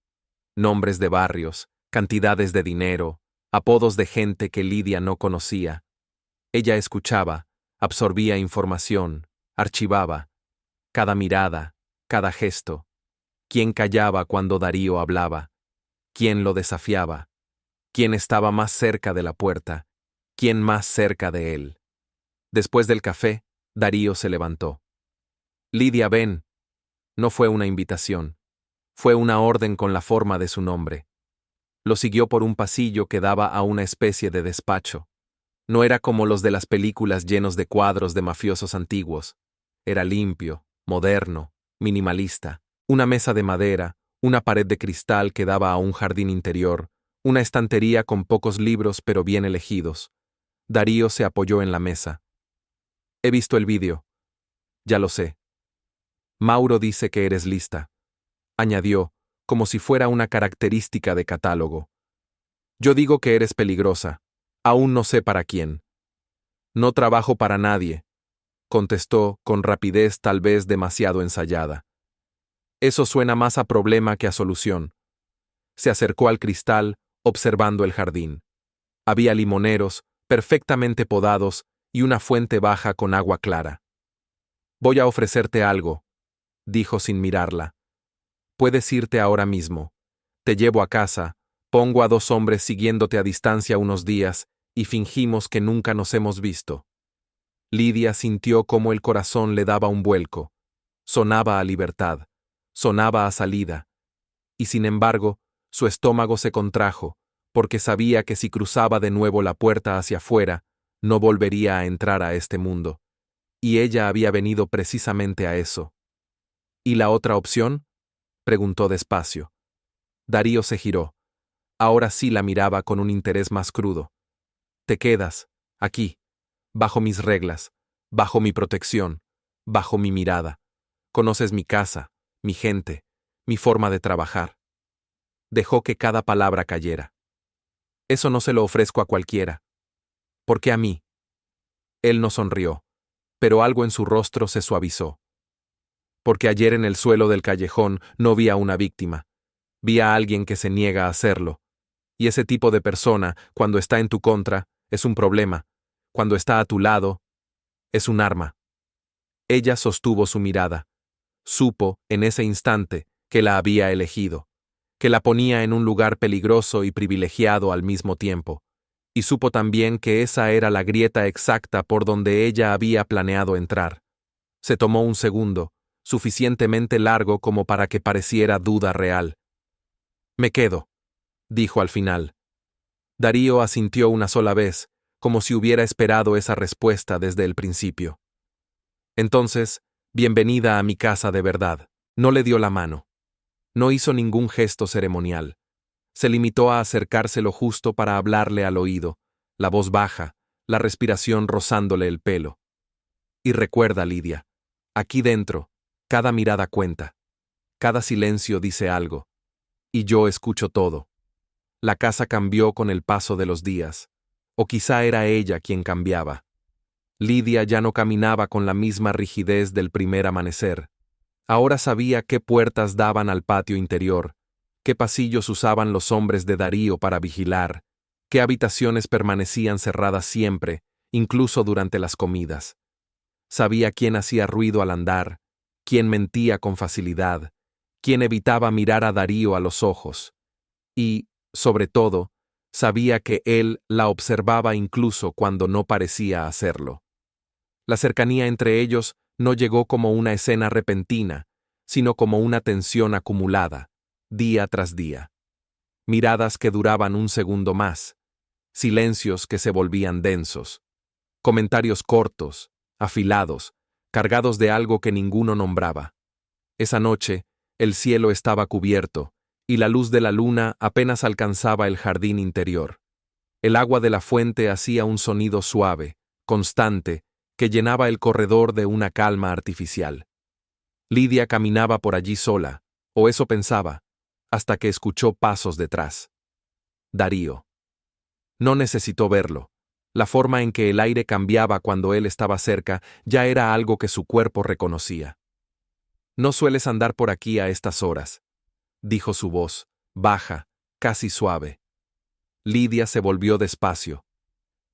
S1: nombres de barrios, cantidades de dinero, apodos de gente que Lidia no conocía. Ella escuchaba, absorbía información, archivaba. Cada mirada, cada gesto. ¿Quién callaba cuando Darío hablaba? ¿Quién lo desafiaba? ¿Quién estaba más cerca de la puerta? ¿Quién más cerca de él? Después del café, Darío se levantó. «Lidia, ven». No fue una invitación. Fue una orden con la forma de su nombre. Lo siguió por un pasillo que daba a una especie de despacho. No era como los de las películas llenos de cuadros de mafiosos antiguos. Era limpio, moderno, minimalista. Una mesa de madera, una pared de cristal que daba a un jardín interior, una estantería con pocos libros pero bien elegidos. Darío se apoyó en la mesa. «He visto el vídeo». «Ya lo sé». «Mauro dice que eres lista», añadió, como si fuera una característica de catálogo. «Yo digo que eres peligrosa. Aún no sé para quién». «No trabajo para nadie», contestó con rapidez tal vez demasiado ensayada. «Eso suena más a problema que a solución». Se acercó al cristal, observando el jardín. Había limoneros, perfectamente podados, y una fuente baja con agua clara. «Voy a ofrecerte algo», dijo sin mirarla. «Puedes irte ahora mismo. Te llevo a casa, pongo a 2 hombres siguiéndote a distancia unos días, y fingimos que nunca nos hemos visto». Lidia sintió cómo el corazón le daba un vuelco. Sonaba a libertad, sonaba a salida. Y sin embargo, su estómago se contrajo, porque sabía que si cruzaba de nuevo la puerta hacia afuera, no volvería a entrar a este mundo. Y ella había venido precisamente a eso. «¿Y la otra opción?», preguntó despacio. Darío se giró. Ahora sí la miraba con un interés más crudo. «Te quedas, aquí, bajo mis reglas, bajo mi protección, bajo mi mirada. Conoces mi casa, mi gente, mi forma de trabajar». Dejó que cada palabra cayera. «Eso no se lo ofrezco a cualquiera». «¿Por qué a mí?». Él no sonrió, pero algo en su rostro se suavizó. «Porque ayer en el suelo del callejón no vi a una víctima. Vi a alguien que se niega a hacerlo. Y ese tipo de persona, cuando está en tu contra, es un problema. Cuando está a tu lado, es un arma». Ella sostuvo su mirada. Supo, en ese instante, que la había elegido, que la ponía en un lugar peligroso y privilegiado al mismo tiempo. Y supo también que esa era la grieta exacta por donde ella había planeado entrar. Se tomó un segundo, suficientemente largo como para que pareciera duda real. «Me quedo», dijo al final. Darío asintió una sola vez, como si hubiera esperado esa respuesta desde el principio. «Entonces, bienvenida a mi casa de verdad». No le dio la mano. No hizo ningún gesto ceremonial. Se limitó a acercarse lo justo para hablarle al oído, la voz baja, la respiración rozándole el pelo. Y recuerda, Lidia, aquí dentro, cada mirada cuenta, cada silencio dice algo, y yo escucho todo. La casa cambió con el paso de los días, o quizá era ella quien cambiaba. Lidia ya no caminaba con la misma rigidez del primer amanecer. Ahora sabía qué puertas daban al patio interior, qué pasillos usaban los hombres de Darío para vigilar, qué habitaciones permanecían cerradas siempre, incluso durante las comidas. Sabía quién hacía ruido al andar, quién mentía con facilidad, quién evitaba mirar a Darío a los ojos. Y, sobre todo, sabía que él la observaba incluso cuando no parecía hacerlo. La cercanía entre ellos no llegó como una escena repentina, sino como una tensión acumulada, día tras día. Miradas que duraban un segundo más, silencios que se volvían densos, comentarios cortos, afilados, cargados de algo que ninguno nombraba. Esa noche, el cielo estaba cubierto, y la luz de la luna apenas alcanzaba el jardín interior. El agua de la fuente hacía un sonido suave, constante, que llenaba el corredor de una calma artificial. Lidia caminaba por allí sola, o eso pensaba, hasta que escuchó pasos detrás. Darío. No necesitó verlo. La forma en que el aire cambiaba cuando él estaba cerca ya era algo que su cuerpo reconocía. «No sueles andar por aquí a estas horas», dijo su voz, baja, casi suave. Lidia se volvió despacio.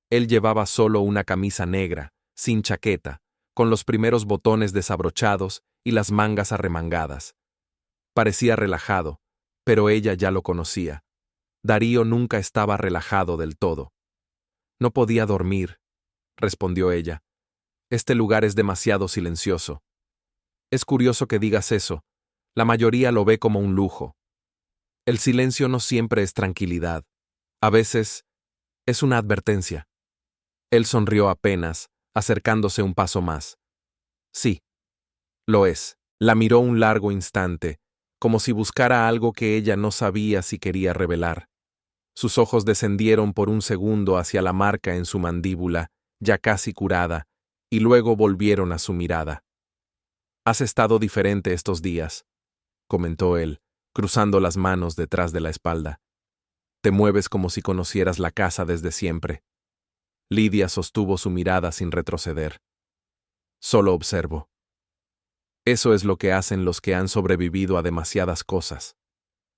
S1: Él llevaba solo una camisa negra, sin chaqueta, con los primeros botones desabrochados y las mangas arremangadas. Parecía relajado, pero ella ya lo conocía. Darío nunca estaba relajado del todo. «No podía dormir», respondió ella. «Este lugar es demasiado silencioso». Es curioso que digas eso. La mayoría lo ve como un lujo. El silencio no siempre es tranquilidad. A veces, es una advertencia. Él sonrió apenas, acercándose un paso más. Sí, lo es. La miró un largo instante, como si buscara algo que ella no sabía si quería revelar. Sus ojos descendieron por un segundo hacia la marca en su mandíbula, ya casi curada, y luego volvieron a su mirada. «Has estado diferente estos días», comentó él, cruzando las manos detrás de la espalda. «Te mueves como si conocieras la casa desde siempre». Lidia sostuvo su mirada sin retroceder. «Solo observo». «Eso es lo que hacen los que han sobrevivido a demasiadas cosas»,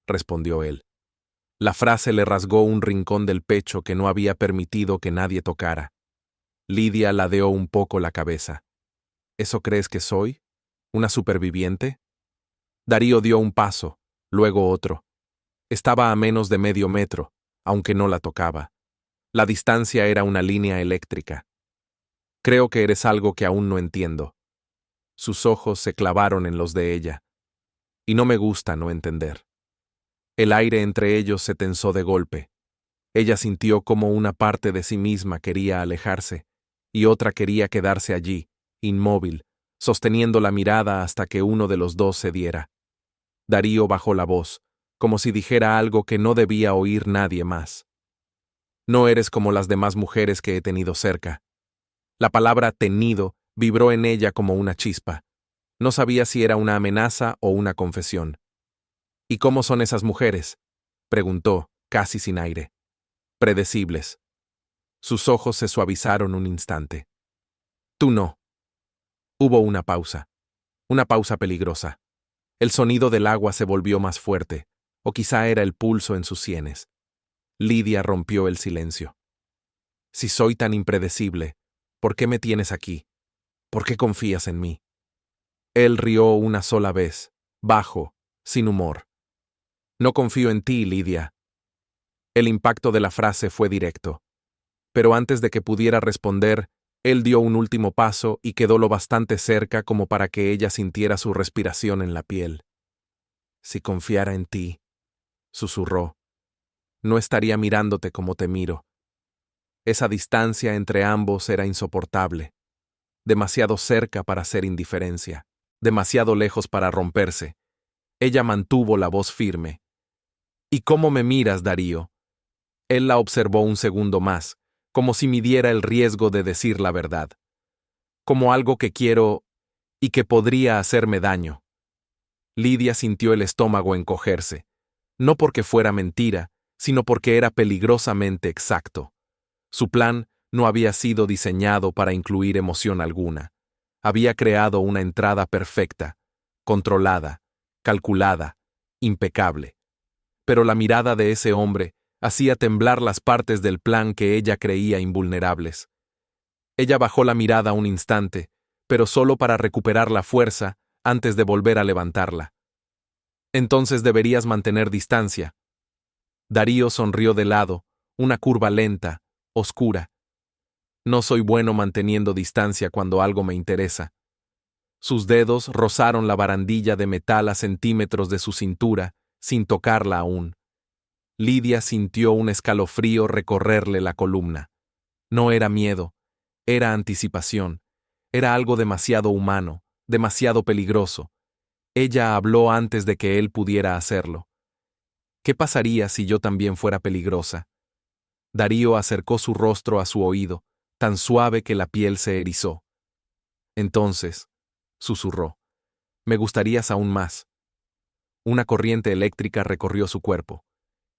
S1: respondió él. La frase le rasgó un rincón del pecho que no había permitido que nadie tocara. Lidia ladeó un poco la cabeza. «¿Eso crees que soy? ¿Una superviviente?» Darío dio un paso, luego otro. Estaba a menos de medio metro, aunque no la tocaba. La distancia era una línea eléctrica. «Creo que eres algo que aún no entiendo». Sus ojos se clavaron en los de ella. «Y no me gusta no entender». El aire entre ellos se tensó de golpe. Ella sintió como una parte de sí misma quería alejarse, y otra quería quedarse allí, inmóvil, sosteniendo la mirada hasta que uno de los dos cediera. Darío bajó la voz, como si dijera algo que no debía oír nadie más. «No eres como las demás mujeres que he tenido cerca». La palabra «tenido» vibró en ella como una chispa. No sabía si era una amenaza o una confesión. «¿Y cómo son esas mujeres?», preguntó, casi sin aire. «Predecibles». Sus ojos se suavizaron un instante. «Tú no». Hubo una pausa peligrosa. El sonido del agua se volvió más fuerte, o quizá era el pulso en sus sienes. Lidia rompió el silencio. «Si soy tan impredecible, ¿por qué me tienes aquí? ¿Por qué confías en mí?» Él rió una sola vez, bajo, sin humor. «No confío en ti, Lidia». El impacto de la frase fue directo. Pero antes de que pudiera responder, él dio un último paso y quedó lo bastante cerca como para que ella sintiera su respiración en la piel. «Si confiara en ti», susurró, «no estaría mirándote como te miro». Esa distancia entre ambos era insoportable. Demasiado cerca para ser indiferencia, demasiado lejos para romperse. Ella mantuvo la voz firme. ¿Y cómo me miras, Darío? Él la observó un segundo más, como si midiera el riesgo de decir la verdad. Como algo que quiero y que podría hacerme daño. Lidia sintió el estómago encogerse, no porque fuera mentira, sino porque era peligrosamente exacto. Su plan no había sido diseñado para incluir emoción alguna. Había creado una entrada perfecta, controlada, calculada, impecable. Pero la mirada de ese hombre hacía temblar las partes del plan que ella creía invulnerables. Ella bajó la mirada un instante, pero solo para recuperar la fuerza antes de volver a levantarla. Entonces deberías mantener distancia. Darío sonrió de lado, una curva lenta, oscura. No soy bueno manteniendo distancia cuando algo me interesa. Sus dedos rozaron la barandilla de metal a centímetros de su cintura, sin tocarla aún. Lidia sintió un escalofrío recorrerle la columna. No era miedo, era anticipación. Era algo demasiado humano, demasiado peligroso. Ella habló antes de que él pudiera hacerlo. ¿Qué pasaría si yo también fuera peligrosa? Darío acercó su rostro a su oído, tan suave que la piel se erizó. Entonces, susurró, me gustarías aún más. Una corriente eléctrica recorrió su cuerpo.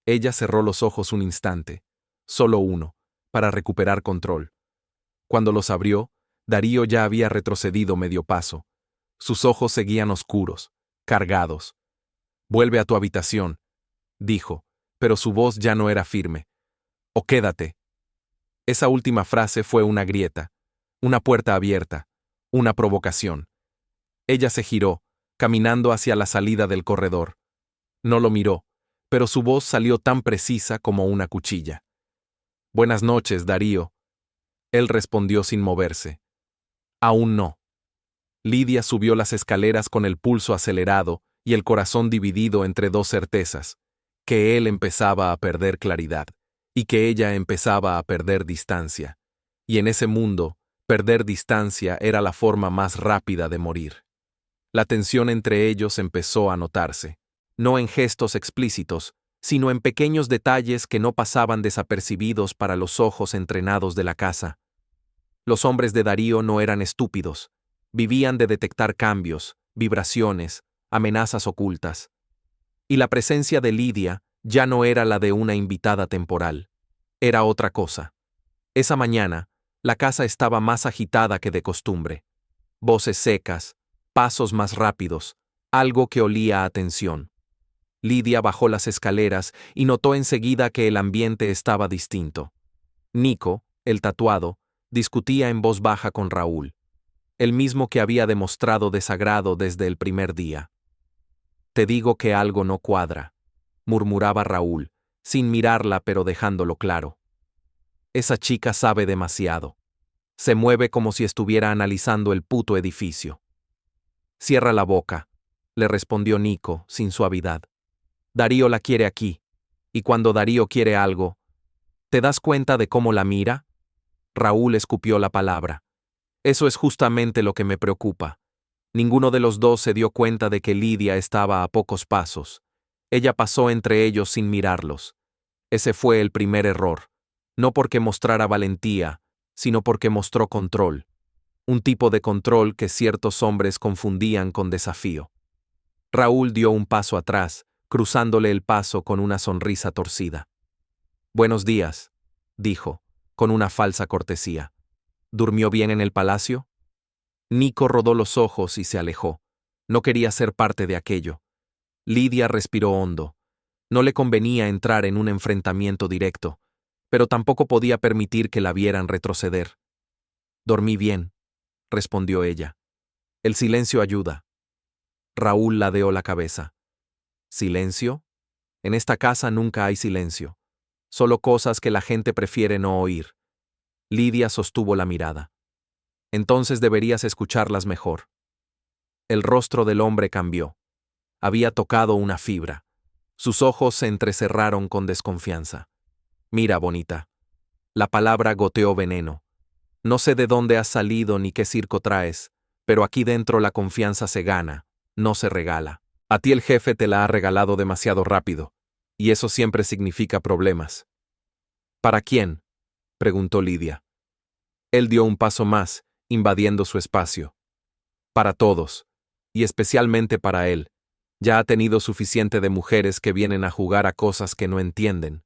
S1: Ella cerró los ojos un instante, solo uno, para recuperar control. Cuando los abrió, Darío ya había retrocedido medio paso. Sus ojos seguían oscuros, cargados. Vuelve a tu habitación, dijo, pero su voz ya no era firme. O quédate. Esa última frase fue una grieta, una puerta abierta, una provocación. Ella se giró, caminando hacia la salida del corredor. No lo miró, pero su voz salió tan precisa como una cuchilla. Buenas noches, Darío. Él respondió sin moverse. Aún no. Lidia subió las escaleras con el pulso acelerado y el corazón dividido entre dos certezas, que él empezaba a perder claridad y que ella empezaba a perder distancia. Y en ese mundo, perder distancia era la forma más rápida de morir. La tensión entre ellos empezó a notarse, no en gestos explícitos, sino en pequeños detalles que no pasaban desapercibidos para los ojos entrenados de la casa. Los hombres de Darío no eran estúpidos, vivían de detectar cambios, vibraciones, amenazas ocultas. Y la presencia de Lidia ya no era la de una invitada temporal, era otra cosa. Esa mañana, la casa estaba más agitada que de costumbre. Voces secas, pasos más rápidos, algo que olía a tensión. Lidia bajó las escaleras y notó enseguida que el ambiente estaba distinto. Nico, el tatuado, discutía en voz baja con Raúl, el mismo que había demostrado desagrado desde el primer día. Te digo que algo no cuadra, murmuraba Raúl, sin mirarla pero dejándolo claro. Esa chica sabe demasiado. Se mueve como si estuviera analizando el puto edificio. Cierra la boca, le respondió Nico, sin suavidad. Darío la quiere aquí. Y cuando Darío quiere algo, ¿te das cuenta de cómo la mira? Raúl escupió la palabra. Eso es justamente lo que me preocupa. Ninguno de los dos se dio cuenta de que Lidia estaba a pocos pasos. Ella pasó entre ellos sin mirarlos. Ese fue el primer error. No porque mostrara valentía, sino porque mostró control. Un tipo de control que ciertos hombres confundían con desafío. Raúl dio un paso atrás, cruzándole el paso con una sonrisa torcida. Buenos días, dijo, con una falsa cortesía. ¿Durmió bien en el palacio? Nico rodó los ojos y se alejó. No quería ser parte de aquello. Lidia respiró hondo. No le convenía entrar en un enfrentamiento directo, pero tampoco podía permitir que la vieran retroceder. Dormí bien, respondió ella. El silencio ayuda. Raúl ladeó la cabeza. ¿Silencio? En esta casa nunca hay silencio. Solo cosas que la gente prefiere no oír. Lidia sostuvo la mirada. Entonces deberías escucharlas mejor. El rostro del hombre cambió. Había tocado una fibra. Sus ojos se entrecerraron con desconfianza. Mira, bonita. La palabra goteó veneno. No sé de dónde has salido ni qué circo traes, pero aquí dentro la confianza se gana, no se regala. A ti el jefe te la ha regalado demasiado rápido, y eso siempre significa problemas. ¿Para quién?, preguntó Lidia. Él dio un paso más, invadiendo su espacio. Para todos, y especialmente para él. Ya ha tenido suficiente de mujeres que vienen a jugar a cosas que no entienden.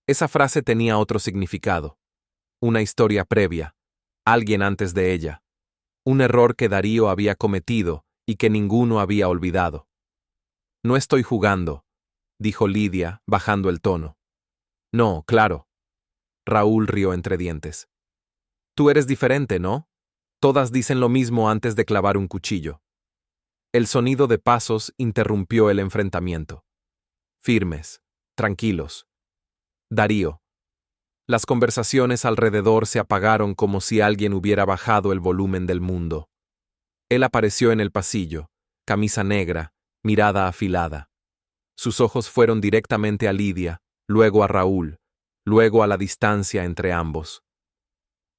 S1: Esa frase tenía otro significado. Una historia previa. Alguien antes de ella. Un error que Darío había cometido y que ninguno había olvidado. No estoy jugando, dijo Lidia, bajando el tono. No, claro. Raúl rió entre dientes. Tú eres diferente, ¿no? Todas dicen lo mismo antes de clavar un cuchillo. El sonido de pasos interrumpió el enfrentamiento. Firmes, tranquilos. Darío. Las conversaciones alrededor se apagaron como si alguien hubiera bajado el volumen del mundo. Él apareció en el pasillo, camisa negra, mirada afilada. Sus ojos fueron directamente a Lidia, luego a Raúl, luego a la distancia entre ambos.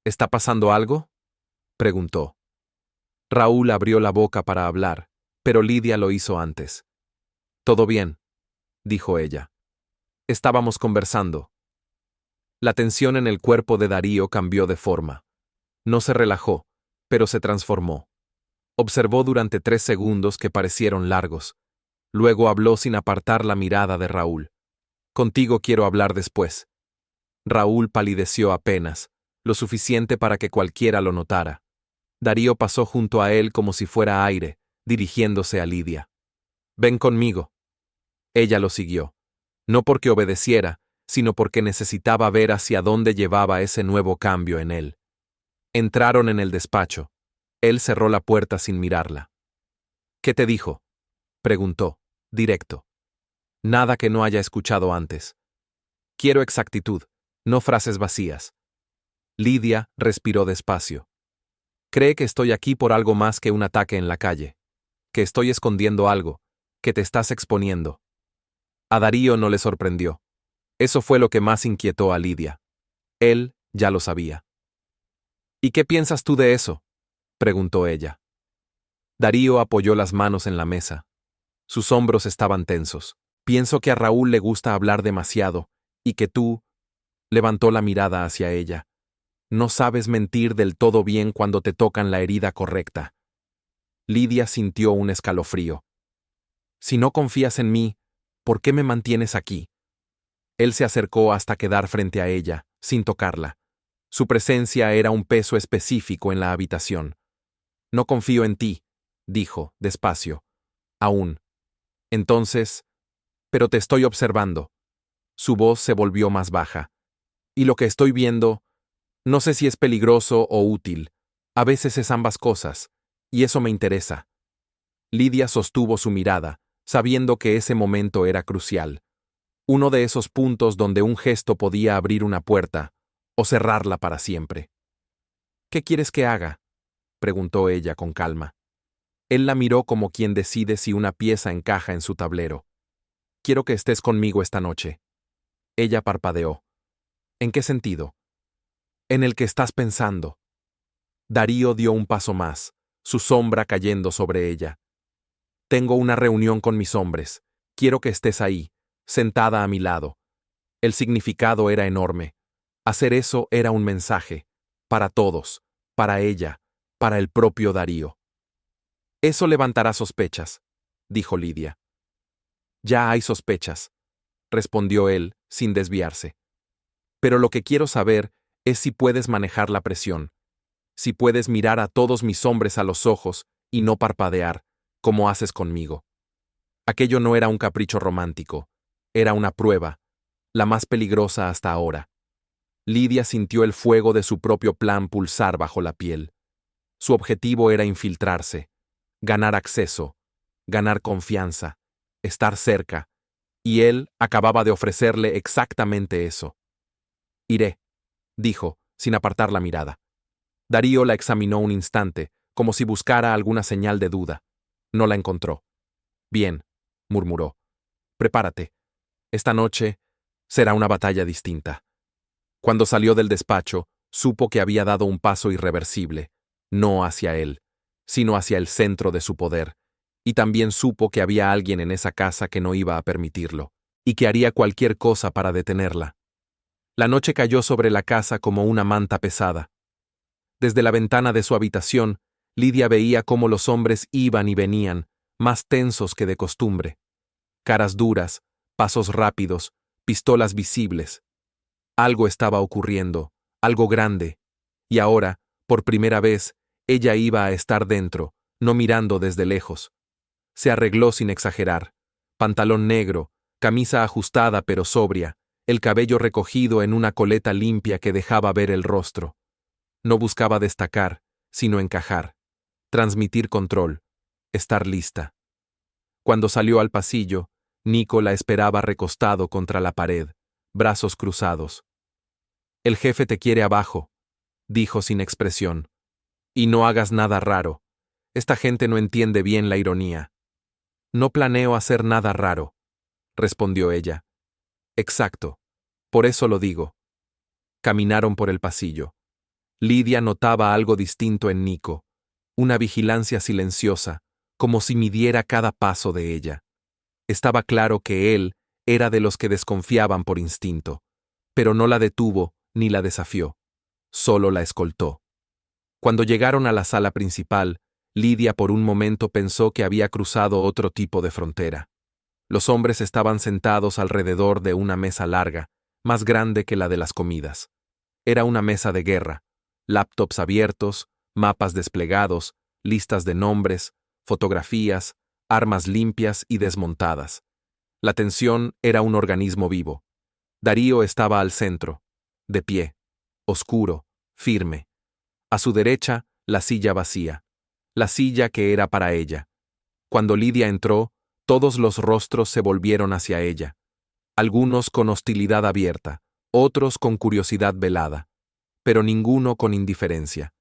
S1: ¿Está pasando algo?, preguntó. Raúl abrió la boca para hablar, pero Lidia lo hizo antes. Todo bien, dijo ella. Estábamos conversando. La tensión en el cuerpo de Darío cambió de forma. No se relajó, pero se transformó. Observó durante 3 segundos que parecieron largos. Luego habló sin apartar la mirada de Raúl. Contigo quiero hablar después. Raúl palideció apenas, lo suficiente para que cualquiera lo notara. Darío pasó junto a él como si fuera aire, dirigiéndose a Lidia. Ven conmigo. Ella lo siguió. No porque obedeciera, sino porque necesitaba ver hacia dónde llevaba ese nuevo cambio en él. Entraron en el despacho. Él cerró la puerta sin mirarla. ¿Qué te dijo?, preguntó, directo. Nada que no haya escuchado antes. Quiero exactitud, no frases vacías. Lidia respiró despacio. Cree que estoy aquí por algo más que un ataque en la calle. Que estoy escondiendo algo, que te estás exponiendo. A Darío no le sorprendió. Eso fue lo que más inquietó a Lidia. Él ya lo sabía. ¿Y qué piensas tú de eso?, preguntó ella. Darío apoyó las manos en la mesa. Sus hombros estaban tensos. Pienso que a Raúl le gusta hablar demasiado, y que tú... Levantó la mirada hacia ella. No sabes mentir del todo bien cuando te tocan la herida correcta. Lidia sintió un escalofrío. Si no confías en mí, ¿por qué me mantienes aquí? Él se acercó hasta quedar frente a ella, sin tocarla. Su presencia era un peso específico en la habitación. No confío en ti, dijo, despacio. Aún. Entonces, pero te estoy observando. Su voz se volvió más baja. Y lo que estoy viendo, no sé si es peligroso o útil. A veces es ambas cosas, y eso me interesa. Lidia sostuvo su mirada, sabiendo que ese momento era crucial. Uno de esos puntos donde un gesto podía abrir una puerta, o cerrarla para siempre. ¿Qué quieres que haga?, preguntó ella con calma. Él la miró como quien decide si una pieza encaja en su tablero. Quiero que estés conmigo esta noche. Ella parpadeó. ¿En qué sentido? En el que estás pensando. Darío dio un paso más, su sombra cayendo sobre ella. Tengo una reunión con mis hombres. Quiero que estés ahí, sentada a mi lado. El significado era enorme. Hacer eso era un mensaje. Para todos, para ella, para el propio Darío. Eso levantará sospechas, dijo Lidia. Ya hay sospechas, respondió él, sin desviarse. Pero lo que quiero saber es si puedes manejar la presión, si puedes mirar a todos mis hombres a los ojos y no parpadear, como haces conmigo. Aquello no era un capricho romántico, era una prueba, la más peligrosa hasta ahora. Lidia sintió el fuego de su propio plan pulsar bajo la piel. Su objetivo era infiltrarse, ganar acceso, ganar confianza, estar cerca, y él acababa de ofrecerle exactamente eso. Iré, dijo, sin apartar la mirada. Darío la examinó un instante, como si buscara alguna señal de duda. No la encontró. Bien, murmuró. Prepárate. Esta noche será una batalla distinta. Cuando salió del despacho, supo que había dado un paso irreversible, no hacia él, sino hacia el centro de su poder, Y también supo que había alguien en esa casa que no iba a permitirlo, y que haría cualquier cosa para detenerla. La noche cayó sobre la casa como una manta pesada. Desde la ventana de su habitación, Lidia veía cómo los hombres iban y venían, más tensos que de costumbre. Caras duras, pasos rápidos, pistolas visibles. Algo estaba ocurriendo, algo grande, y ahora, por primera vez, ella iba a estar dentro, no mirando desde lejos. Se arregló sin exagerar. Pantalón negro, camisa ajustada pero sobria, el cabello recogido en una coleta limpia que dejaba ver el rostro. No buscaba destacar, sino encajar, transmitir control, estar lista. Cuando salió al pasillo, Nico la esperaba recostado contra la pared, brazos cruzados. «El jefe te quiere abajo», dijo sin expresión. «Y no hagas nada raro. Esta gente no entiende bien la ironía». «No planeo hacer nada raro», respondió ella. «Exacto. Por eso lo digo». Caminaron por el pasillo. Lidia notaba algo distinto en Nico, una vigilancia silenciosa, como si midiera cada paso de ella. Estaba claro que él era de los que desconfiaban por instinto, pero no la detuvo ni la desafió, solo la escoltó. Cuando llegaron a la sala principal, Lidia por un momento pensó que había cruzado otro tipo de frontera. Los hombres estaban sentados alrededor de una mesa larga, más grande que la de las comidas. Era una mesa de guerra, laptops abiertos, mapas desplegados, listas de nombres, fotografías, armas limpias y desmontadas. La tensión era un organismo vivo. Darío estaba al centro, de pie, oscuro, firme. A su derecha, la silla vacía, la silla que era para ella. Cuando Lidia entró, todos los rostros se volvieron hacia ella. Algunos con hostilidad abierta, otros con curiosidad velada, pero ninguno con indiferencia.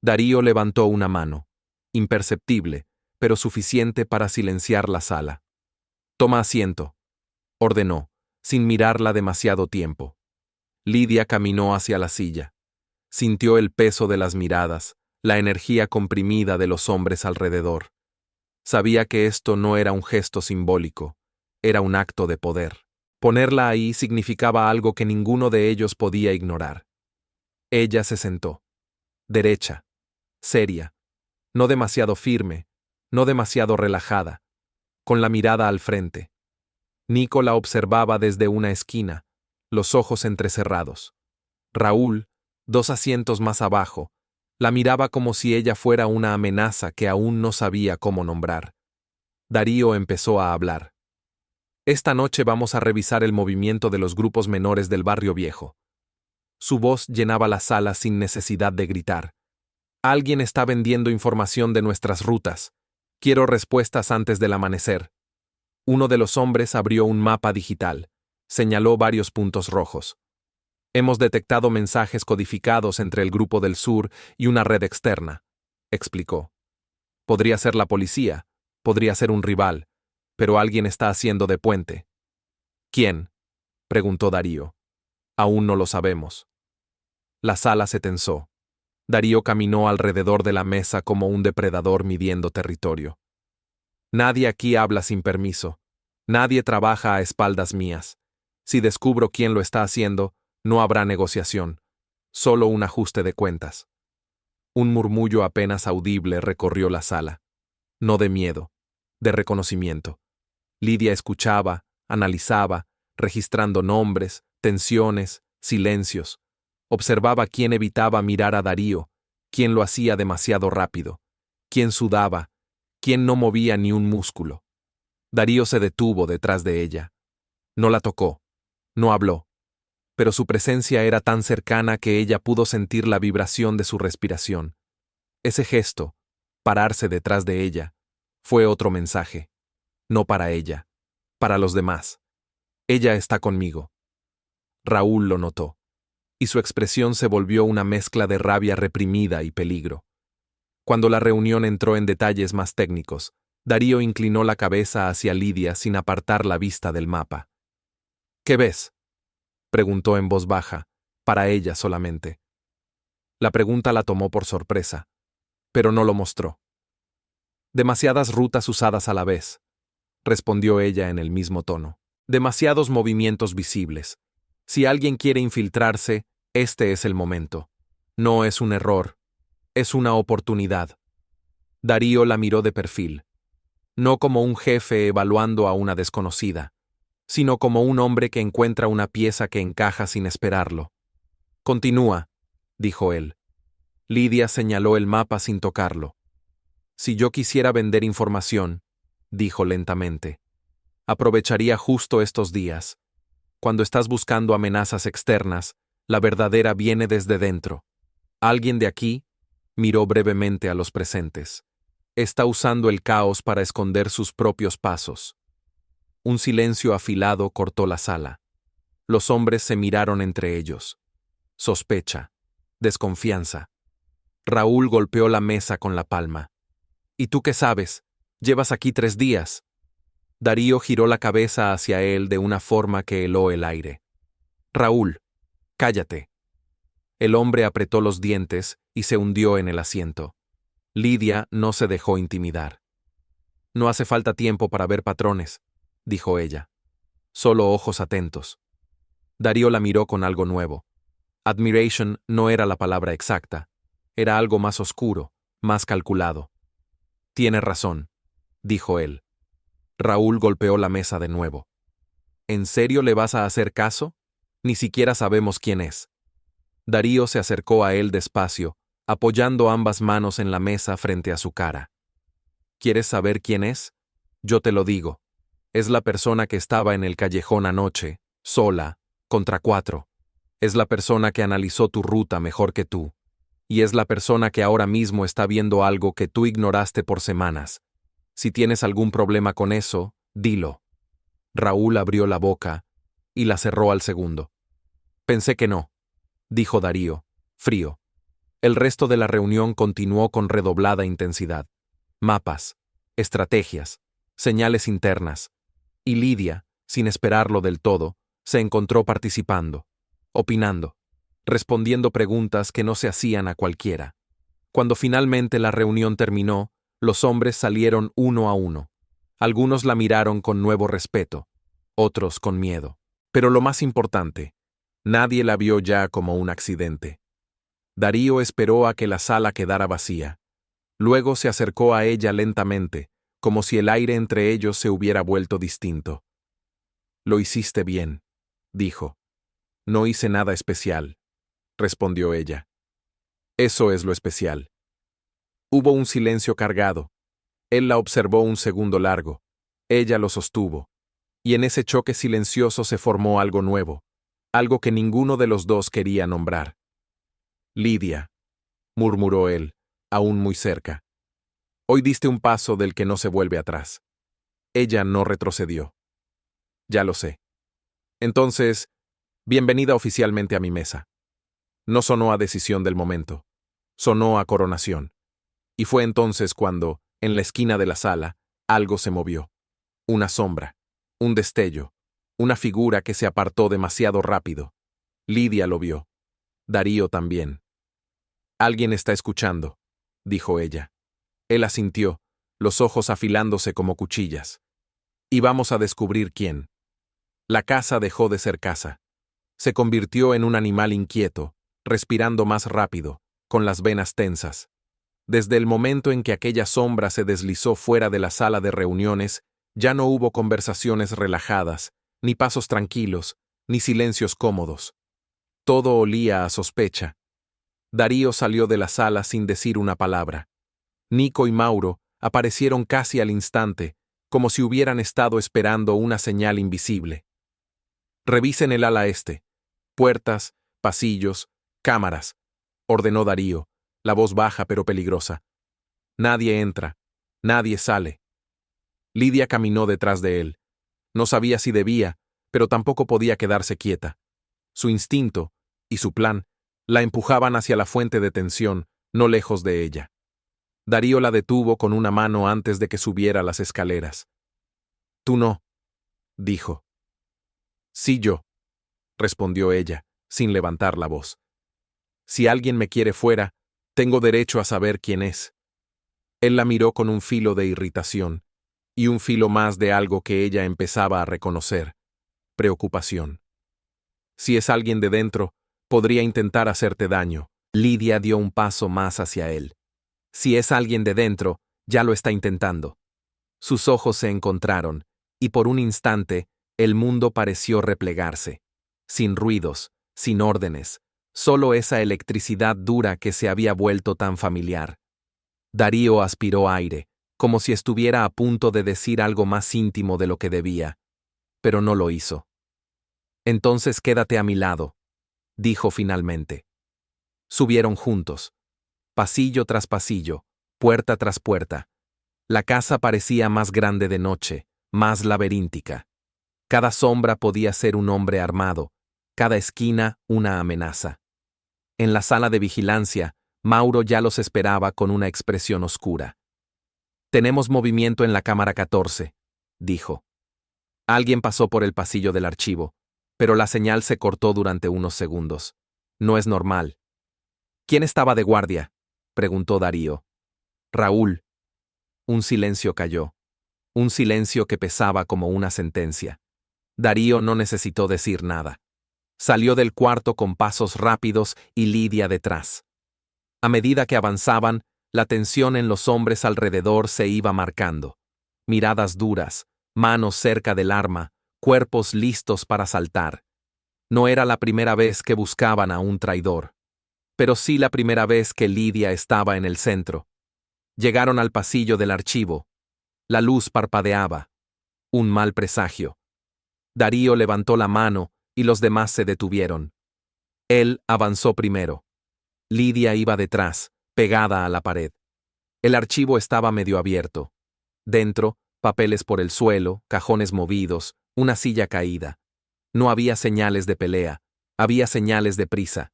S1: Darío levantó una mano, imperceptible, pero suficiente para silenciar la sala. «Toma asiento», ordenó, sin mirarla demasiado tiempo. Lidia caminó hacia la silla. Sintió el peso de las miradas, la energía comprimida de los hombres alrededor. Sabía que esto no era un gesto simbólico, era un acto de poder. Ponerla ahí significaba algo que ninguno de ellos podía ignorar. Ella se sentó. Derecha, seria, no demasiado firme, no demasiado relajada, con la mirada al frente. Nico la observaba desde una esquina, los ojos entrecerrados. Raúl, 2 asientos más abajo, la miraba como si ella fuera una amenaza que aún no sabía cómo nombrar. Darío empezó a hablar. «Esta noche vamos a revisar el movimiento de los grupos menores del barrio viejo». Su voz llenaba la sala sin necesidad de gritar. «Alguien está vendiendo información de nuestras rutas. Quiero respuestas antes del amanecer». Uno de los hombres abrió un mapa digital. Señaló varios puntos rojos. «Hemos detectado mensajes codificados entre el grupo del sur y una red externa», explicó. «Podría ser la policía, podría ser un rival, pero alguien está haciendo de puente». «¿Quién?», preguntó Darío. «Aún no lo sabemos». La sala se tensó. Darío caminó alrededor de la mesa como un depredador midiendo territorio. «Nadie aquí habla sin permiso. Nadie trabaja a espaldas mías. Si descubro quién lo está haciendo, no habrá negociación. Solo un ajuste de cuentas». Un murmullo apenas audible recorrió la sala. No de miedo, de reconocimiento. Lidia escuchaba, analizaba, registrando nombres, tensiones, silencios. Observaba quién evitaba mirar a Darío, quién lo hacía demasiado rápido, quién sudaba, quién no movía ni un músculo. Darío se detuvo detrás de ella. No la tocó, no habló, pero su presencia era tan cercana que ella pudo sentir la vibración de su respiración. Ese gesto, pararse detrás de ella, fue otro mensaje. No para ella, para los demás. «Ella está conmigo». Raúl lo notó, y su expresión se volvió una mezcla de rabia reprimida y peligro. Cuando la reunión entró en detalles más técnicos, Darío inclinó la cabeza hacia Lidia sin apartar la vista del mapa. «¿Qué ves?», preguntó en voz baja, para ella solamente. La pregunta la tomó por sorpresa, pero no lo mostró. Demasiadas rutas usadas a la vez, respondió ella en el mismo tono. Demasiados movimientos visibles. Si alguien quiere infiltrarse, este es el momento. No es un error, es una oportunidad. Darío la miró de perfil, no como un jefe evaluando a una desconocida, sino como un hombre que encuentra una pieza que encaja sin esperarlo. Continúa, dijo él. Lidia señaló el mapa sin tocarlo. Si yo quisiera vender información, dijo lentamente, aprovecharía justo estos días. Cuando estás buscando amenazas externas, la verdadera viene desde dentro. Alguien de aquí, miró brevemente a los presentes, está usando el caos para esconder sus propios pasos. Un silencio afilado cortó la sala. Los hombres se miraron entre ellos. Sospecha, desconfianza. Raúl golpeó la mesa con la palma. ¿Y tú qué sabes? Llevas aquí 3 días. Darío giró la cabeza hacia él de una forma que heló el aire. Raúl, cállate. El hombre apretó los dientes y se hundió en el asiento. Lidia no se dejó intimidar. No hace falta tiempo para ver patrones, dijo ella. Solo ojos atentos. Darío la miró con algo nuevo. Admiration no era la palabra exacta. Era algo más oscuro, más calculado. Tiene razón, dijo él. Raúl golpeó la mesa de nuevo. ¿En serio le vas a hacer caso? Ni siquiera sabemos quién es. Darío se acercó a él despacio, apoyando ambas manos en la mesa frente a su cara. ¿Quieres saber quién es? Yo te lo digo. Es la persona que estaba en el callejón anoche, sola, contra 4. Es la persona que analizó tu ruta mejor que tú. Y es la persona que ahora mismo está viendo algo que tú ignoraste por semanas. Si tienes algún problema con eso, dilo. Raúl abrió la boca y la cerró al segundo. Pensé que no, dijo Darío, frío. El resto de la reunión continuó con redoblada intensidad. Mapas, estrategias, señales internas. Y Lidia, sin esperarlo del todo, se encontró participando, opinando, respondiendo preguntas que no se hacían a cualquiera. Cuando finalmente la reunión terminó, los hombres salieron uno a uno. Algunos la miraron con nuevo respeto, otros con miedo. Pero lo más importante, nadie la vio ya como un accidente. Darío esperó a que la sala quedara vacía. Luego se acercó a ella lentamente, como si el aire entre ellos se hubiera vuelto distinto. Lo hiciste bien, dijo. No hice nada especial, respondió ella. Eso es lo especial. Hubo un silencio cargado. Él la observó un segundo largo. Ella lo sostuvo. Y en ese choque silencioso se formó algo nuevo, algo que ninguno de los dos quería nombrar. Lidia, murmuró él, aún muy cerca. Hoy diste un paso del que no se vuelve atrás. Ella no retrocedió. Ya lo sé. Entonces, bienvenida oficialmente a mi mesa. No sonó a decisión del momento. Sonó a coronación. Y fue entonces cuando, en la esquina de la sala, algo se movió. Una sombra, un destello, una figura que se apartó demasiado rápido. Lidia lo vio. Darío también. Alguien está escuchando, dijo ella. Él asintió, los ojos afilándose como cuchillas. Y vamos a descubrir quién. La casa dejó de ser casa. Se convirtió en un animal inquieto, respirando más rápido, con las venas tensas. Desde el momento en que aquella sombra se deslizó fuera de la sala de reuniones, ya no hubo conversaciones relajadas, ni pasos tranquilos, ni silencios cómodos. Todo olía a sospecha. Darío salió de la sala sin decir una palabra. Nico y Mauro aparecieron casi al instante, como si hubieran estado esperando una señal invisible. Revisen el ala este. Puertas, pasillos, cámaras, ordenó Darío, la voz baja pero peligrosa. Nadie entra, nadie sale. Lidia caminó detrás de él. No sabía si debía, pero tampoco podía quedarse quieta. Su instinto, y su plan, la empujaban hacia la fuente de tensión, no lejos de ella. Darío la detuvo con una mano antes de que subiera las escaleras. Tú no, dijo. Sí yo, respondió ella, sin levantar la voz. Si alguien me quiere fuera, tengo derecho a saber quién es. Él la miró con un filo de irritación, y un filo más de algo que ella empezaba a reconocer: preocupación. Si es alguien de dentro, podría intentar hacerte daño. Lidia dio un paso más hacia él. Si es alguien de dentro, ya lo está intentando. Sus ojos se encontraron, y por un instante, el mundo pareció replegarse. Sin ruidos, sin órdenes, solo esa electricidad dura que se había vuelto tan familiar. Darío aspiró aire, como si estuviera a punto de decir algo más íntimo de lo que debía, pero no lo hizo. Entonces quédate a mi lado, dijo finalmente. Subieron juntos, pasillo tras pasillo, puerta tras puerta. La casa parecía más grande de noche, más laberíntica. Cada sombra podía ser un hombre armado, cada esquina una amenaza. En la sala de vigilancia, Mauro ya los esperaba con una expresión oscura. Tenemos movimiento en la cámara 14, dijo. Alguien pasó por el pasillo del archivo, pero la señal se cortó durante unos segundos. No es normal. ¿Quién estaba de guardia?, preguntó Darío. Raúl. Un silencio cayó. Un silencio que pesaba como una sentencia. Darío no necesitó decir nada. Salió del cuarto con pasos rápidos y Lidia detrás. A medida que avanzaban, la tensión en los hombres alrededor se iba marcando. Miradas duras, manos cerca del arma, cuerpos listos para saltar. No era la primera vez que buscaban a un traidor, pero sí la primera vez que Lidia estaba en el centro. Llegaron al pasillo del archivo. La luz parpadeaba. Un mal presagio. Darío levantó la mano y los demás se detuvieron. Él avanzó primero. Lidia iba detrás, pegada a la pared. El archivo estaba medio abierto. Dentro, papeles por el suelo, cajones movidos, una silla caída. No había señales de pelea, había señales de prisa.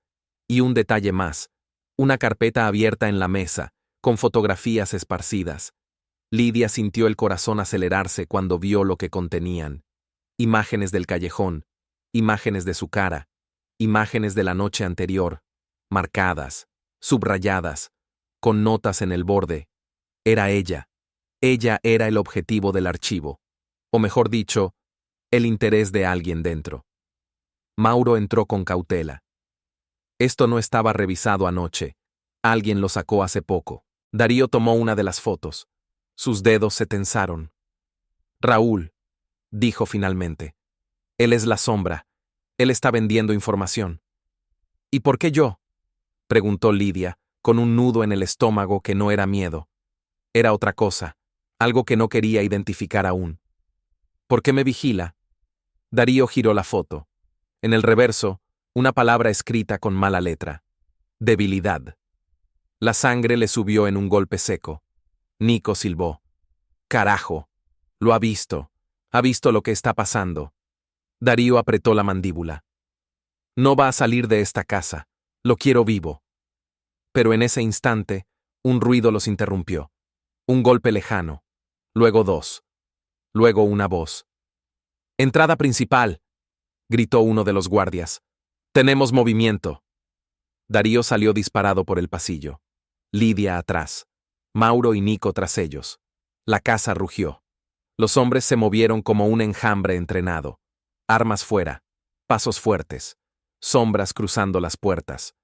S1: Y un detalle más: una carpeta abierta en la mesa, con fotografías esparcidas. Lidia sintió el corazón acelerarse cuando vio lo que contenían. Imágenes del callejón, imágenes de su cara, imágenes de la noche anterior, marcadas, subrayadas, con notas en el borde. Era ella. Ella era el objetivo del archivo. O mejor dicho, el interés de alguien dentro. Mauro entró con cautela. Esto no estaba revisado anoche. Alguien lo sacó hace poco. Darío tomó una de las fotos. Sus dedos se tensaron. Raúl, dijo finalmente. Él es la sombra. Él está vendiendo información. ¿Y por qué yo?, preguntó Lidia, con un nudo en el estómago que no era miedo. Era otra cosa, algo que no quería identificar aún. ¿Por qué me vigila? Darío giró la foto. En el reverso, una palabra escrita con mala letra. Debilidad. La sangre le subió en un golpe seco. Nico silbó. Carajo. Lo ha visto. Ha visto lo que está pasando. Darío apretó la mandíbula. No va a salir de esta casa. Lo quiero vivo. Pero en ese instante, un ruido los interrumpió. Un golpe lejano. Luego dos. Luego una voz. Entrada principal, gritó uno de los guardias. Tenemos movimiento. Darío salió disparado por el pasillo. Lidia atrás. Mauro y Nico tras ellos. La casa rugió. Los hombres se movieron como un enjambre entrenado. Armas fuera. Pasos fuertes. Sombras cruzando las puertas.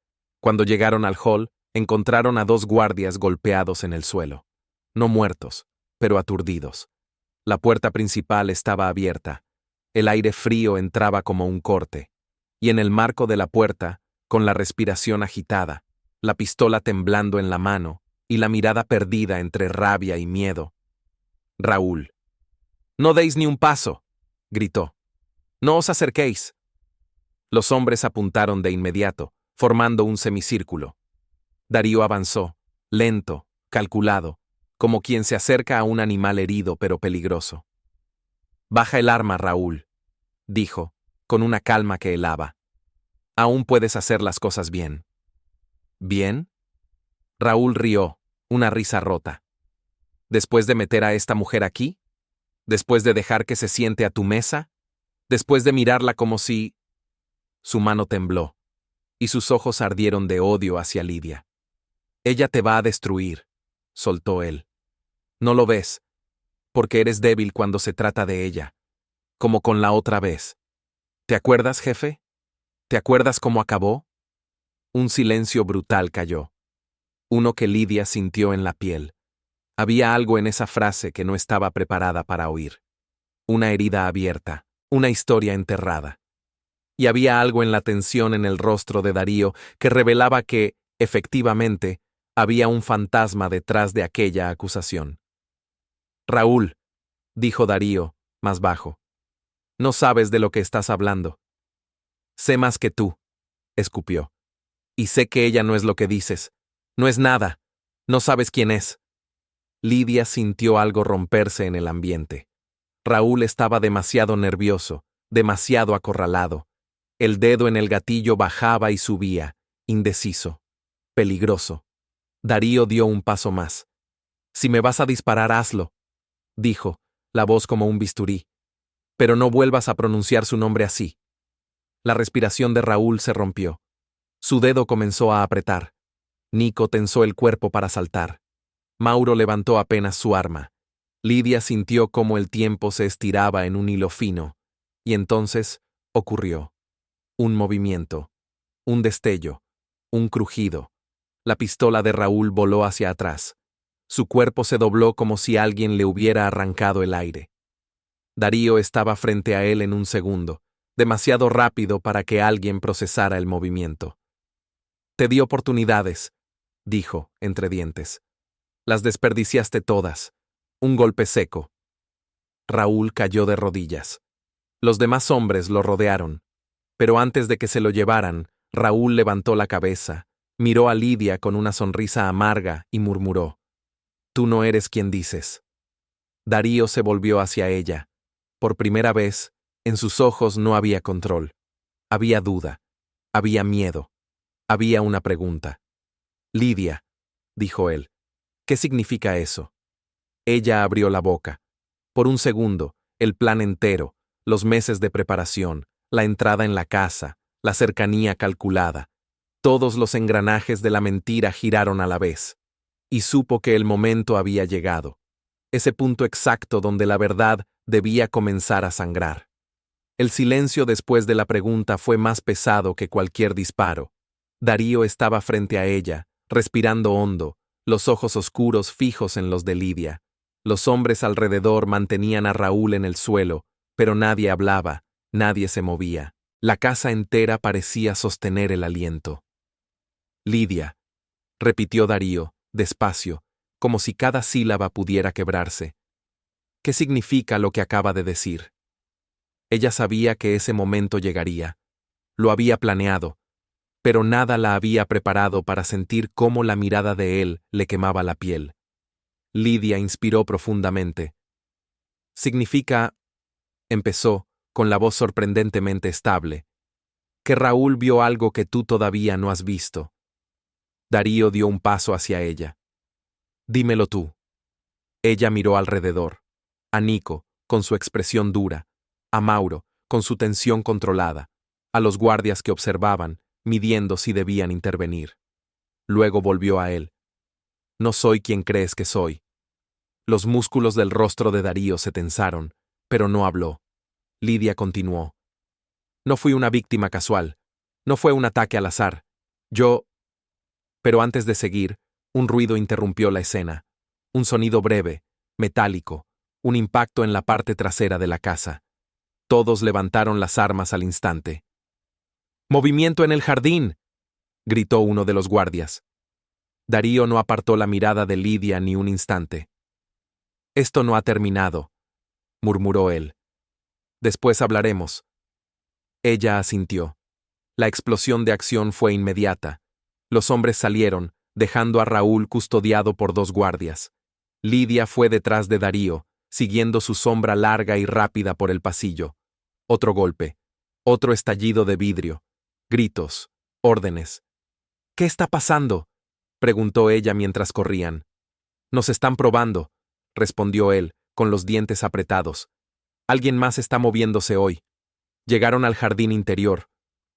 S1: Cuando llegaron al hall, encontraron a dos guardias golpeados en el suelo. No muertos, pero aturdidos. La puerta principal estaba abierta. El aire frío entraba como un corte. Y en el marco de la puerta, con la respiración agitada, la pistola temblando en la mano y la mirada perdida entre rabia y miedo. Raúl. No deis ni un paso, gritó. No os acerquéis. Los hombres apuntaron de inmediato, formando un semicírculo. Darío avanzó, lento, calculado, como quien se acerca a un animal herido pero peligroso. Baja el arma, Raúl, dijo, con una calma que helaba. Aún puedes hacer las cosas bien. ¿Bien? Raúl rió, una risa rota. ¿Después de meter a esta mujer aquí? ¿Después de dejar que se siente a tu mesa? ¿Después de mirarla como si...? Su mano tembló, y sus ojos ardieron de odio hacia Lidia. Ella te va a destruir, soltó él. No lo ves, porque eres débil cuando se trata de ella, como con la otra vez. ¿Te acuerdas, jefe? ¿Te acuerdas cómo acabó? Un silencio brutal cayó, uno que Lidia sintió en la piel. Había algo en esa frase que no estaba preparada para oír. Una herida abierta, una historia enterrada. Y había algo en la tensión en el rostro de Darío que revelaba que, efectivamente, había un fantasma detrás de aquella acusación. Raúl, dijo Darío, más bajo. No sabes de lo que estás hablando. Sé más que tú, escupió. Y sé que ella no es lo que dices. No es nada. No sabes quién es. Lidia sintió algo romperse en el ambiente. Raúl estaba demasiado nervioso, demasiado acorralado. El dedo en el gatillo bajaba y subía, indeciso, peligroso. Darío dio un paso más. Si me vas a disparar, hazlo, dijo, la voz como un bisturí. Pero no vuelvas a pronunciar su nombre así. La respiración de Raúl se rompió. Su dedo comenzó a apretar. Nico tensó el cuerpo para saltar. Mauro levantó apenas su arma. Lidia sintió cómo el tiempo se estiraba en un hilo fino. Y entonces ocurrió. Un movimiento. Un destello. Un crujido. La pistola de Raúl voló hacia atrás. Su cuerpo se dobló como si alguien le hubiera arrancado el aire. Darío estaba frente a él en un segundo, demasiado rápido para que alguien procesara el movimiento. Te di oportunidades, dijo, entre dientes. Las desperdiciaste todas. Un golpe seco. Raúl cayó de rodillas. Los demás hombres lo rodearon. Pero antes de que se lo llevaran, Raúl levantó la cabeza, miró a Lidia con una sonrisa amarga y murmuró: Tú no eres quien dices. Darío se volvió hacia ella. Por primera vez, en sus ojos no había control. Había duda. Había miedo. Había una pregunta. Lidia, dijo él, ¿qué significa eso? Ella abrió la boca. Por un segundo, el plan entero, los meses de preparación, la entrada en la casa, la cercanía calculada, todos los engranajes de la mentira giraron a la vez. Y supo que el momento había llegado. Ese punto exacto donde la verdad debía comenzar a sangrar. El silencio después de la pregunta fue más pesado que cualquier disparo. Darío estaba frente a ella, respirando hondo, los ojos oscuros fijos en los de Lidia. Los hombres alrededor mantenían a Raúl en el suelo, pero nadie hablaba, nadie se movía. La casa entera parecía sostener el aliento. Lidia, repitió Darío, despacio, como si cada sílaba pudiera quebrarse. ¿Qué significa lo que acaba de decir? Ella sabía que ese momento llegaría. Lo había planeado, pero nada la había preparado para sentir cómo la mirada de él le quemaba la piel. Lidia inspiró profundamente. Significa, empezó, con la voz sorprendentemente estable, que Raúl vio algo que tú todavía no has visto. Darío dio un paso hacia ella. Dímelo tú. Ella miró alrededor. A Nico, con su expresión dura. A Mauro, con su tensión controlada. A los guardias que observaban, midiendo si debían intervenir. Luego volvió a él. No soy quien crees que soy. Los músculos del rostro de Darío se tensaron, pero no habló. Lidia continuó. No fui una víctima casual. No fue un ataque al azar. Yo... Pero antes de seguir, un ruido interrumpió la escena. Un sonido breve, metálico, un impacto en la parte trasera de la casa. Todos levantaron las armas al instante. ¡Movimiento en el jardín!, gritó uno de los guardias. Darío no apartó la mirada de Lidia ni un instante. Esto no ha terminado, murmuró él. Después hablaremos. Ella asintió. La explosión de acción fue inmediata. Los hombres salieron, dejando a Raúl custodiado por dos guardias. Lidia fue detrás de Darío, siguiendo su sombra larga y rápida por el pasillo. Otro golpe. Otro estallido de vidrio. Gritos. Órdenes. ¿Qué está pasando?, preguntó ella mientras corrían. Nos están probando, respondió él, con los dientes apretados. Alguien más está moviéndose hoy. Llegaron al jardín interior.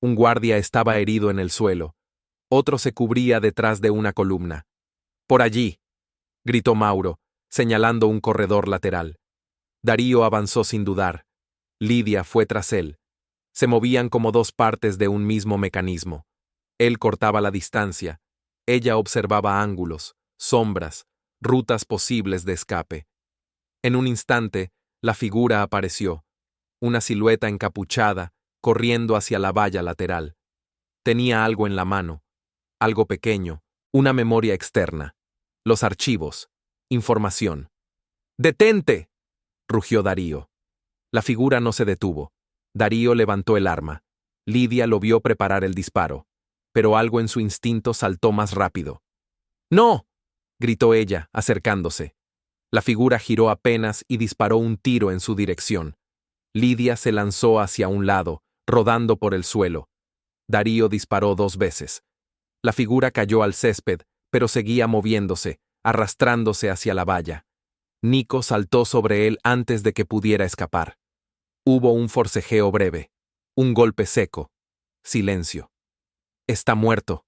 S1: Un guardia estaba herido en el suelo. Otro se cubría detrás de una columna. Por allí, gritó Mauro, señalando un corredor lateral. Darío avanzó sin dudar. Lidia fue tras él. Se movían como dos partes de un mismo mecanismo. Él cortaba la distancia. Ella observaba ángulos, sombras, rutas posibles de escape. En un instante, la figura apareció. Una silueta encapuchada, corriendo hacia la valla lateral. Tenía algo en la mano. Algo pequeño. Una memoria externa. Los archivos. Información. ¡Detente!, rugió Darío. La figura no se detuvo. Darío levantó el arma. Lidia lo vio preparar el disparo. Pero algo en su instinto saltó más rápido. ¡No!, gritó ella, acercándose. La figura giró apenas y disparó un tiro en su dirección. Lidia se lanzó hacia un lado, rodando por el suelo. Darío disparó 2 veces. La figura cayó al césped, pero seguía moviéndose, arrastrándose hacia la valla. Nico saltó sobre él antes de que pudiera escapar. Hubo un forcejeo breve. Un golpe seco. Silencio. «Está muerto»,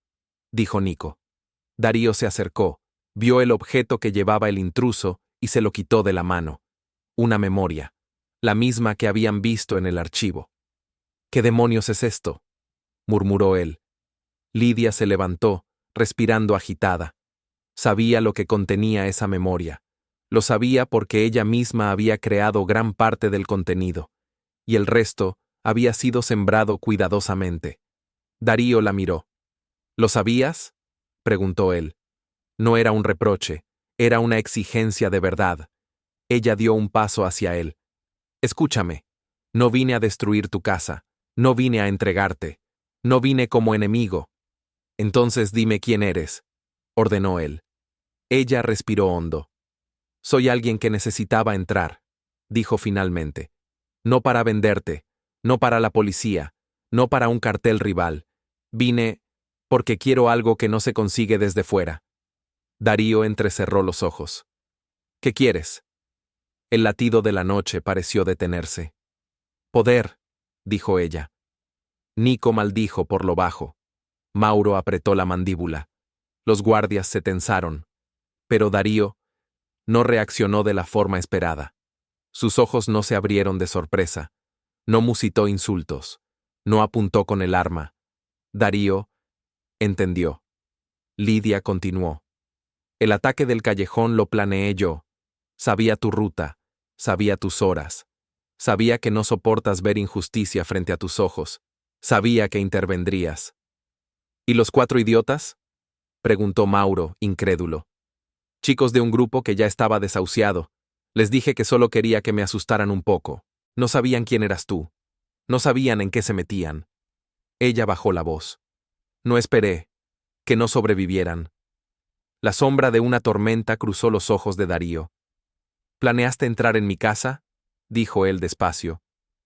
S1: dijo Nico. Darío se acercó, vio el objeto que llevaba el intruso y se lo quitó de la mano. Una memoria. La misma que habían visto en el archivo. «¿Qué demonios es esto?», murmuró él. Lidia se levantó, respirando agitada. Sabía lo que contenía esa memoria. Lo sabía porque ella misma había creado gran parte del contenido, y el resto había sido sembrado cuidadosamente. Darío la miró. «¿Lo sabías?», preguntó él. No era un reproche, era una exigencia de verdad. Ella dio un paso hacia él. «Escúchame. No vine a destruir tu casa. No vine a entregarte. No vine como enemigo. Entonces dime quién eres», ordenó él. Ella respiró hondo. «Soy alguien que necesitaba entrar», dijo finalmente. «No para venderte, no para la policía, no para un cartel rival. Vine porque quiero algo que no se consigue desde fuera». Darío entrecerró los ojos. «¿Qué quieres?». El latido de la noche pareció detenerse. «Poder», dijo ella. Nico maldijo por lo bajo. Mauro apretó la mandíbula. Los guardias se tensaron. Pero Darío no reaccionó de la forma esperada. Sus ojos no se abrieron de sorpresa. No musitó insultos. No apuntó con el arma. Darío entendió. Lidia continuó. «El ataque del callejón lo planeé yo. Sabía tu ruta. Sabía tus horas. Sabía que no soportas ver injusticia frente a tus ojos. Sabía que intervendrías». «¿Y los 4 idiotas?», preguntó Mauro, incrédulo. «Chicos de un grupo que ya estaba desahuciado. Les dije que solo quería que me asustaran un poco. No sabían quién eras tú. No sabían en qué se metían». Ella bajó la voz. «No esperé que no sobrevivieran». La sombra de una tormenta cruzó los ojos de Darío. «¿Planeaste entrar en mi casa?», dijo él despacio.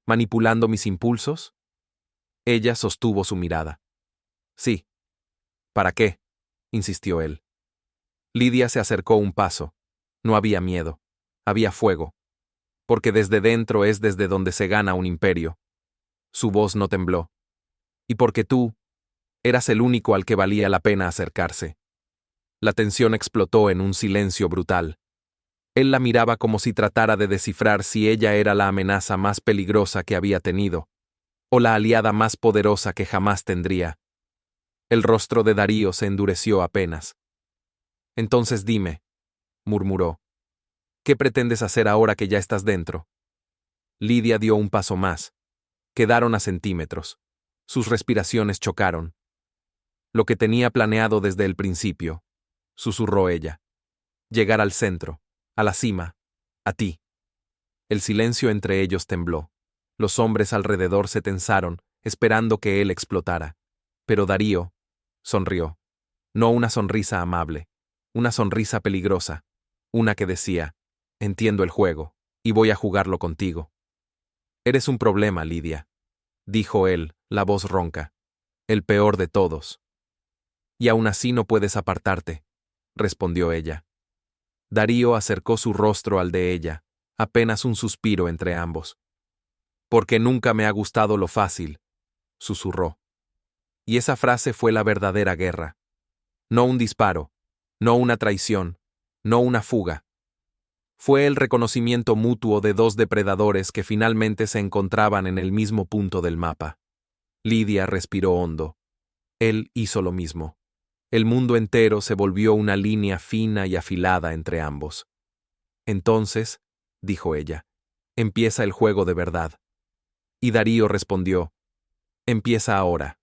S1: «¿Manipulando mis impulsos?». Ella sostuvo su mirada. «Sí». «¿Para qué?», insistió él. Lidia se acercó un paso. No había miedo. Había fuego. Porque desde dentro es desde donde se gana un imperio. Su voz no tembló. «Y porque tú eras el único al que valía la pena acercarse». La tensión explotó en un silencio brutal. Él la miraba como si tratara de descifrar si ella era la amenaza más peligrosa que había tenido, o la aliada más poderosa que jamás tendría. El rostro de Darío se endureció apenas. «Entonces dime», murmuró, «¿qué pretendes hacer ahora que ya estás dentro?». Lidia dio un paso más. Quedaron a centímetros. Sus respiraciones chocaron. «Lo que tenía planeado desde el principio», susurró ella. «Llegar al centro, a la cima, a ti». El silencio entre ellos tembló. Los hombres alrededor se tensaron, esperando que él explotara. Pero Darío sonrió. No una sonrisa amable, una sonrisa peligrosa, una que decía: «Entiendo el juego, y voy a jugarlo contigo». «Eres un problema, Lidia», dijo él, la voz ronca. «El peor de todos». «Y aún así no puedes apartarte», respondió ella. Darío acercó su rostro al de ella, apenas un suspiro entre ambos. «Porque nunca me ha gustado lo fácil», susurró. Y esa frase fue la verdadera guerra. No un disparo, no una traición, no una fuga. Fue el reconocimiento mutuo de dos depredadores que finalmente se encontraban en el mismo punto del mapa. Lidia respiró hondo. Él hizo lo mismo. El mundo entero se volvió una línea fina y afilada entre ambos. Entonces, dijo ella, empieza el juego de verdad. Y Darío respondió, empieza ahora.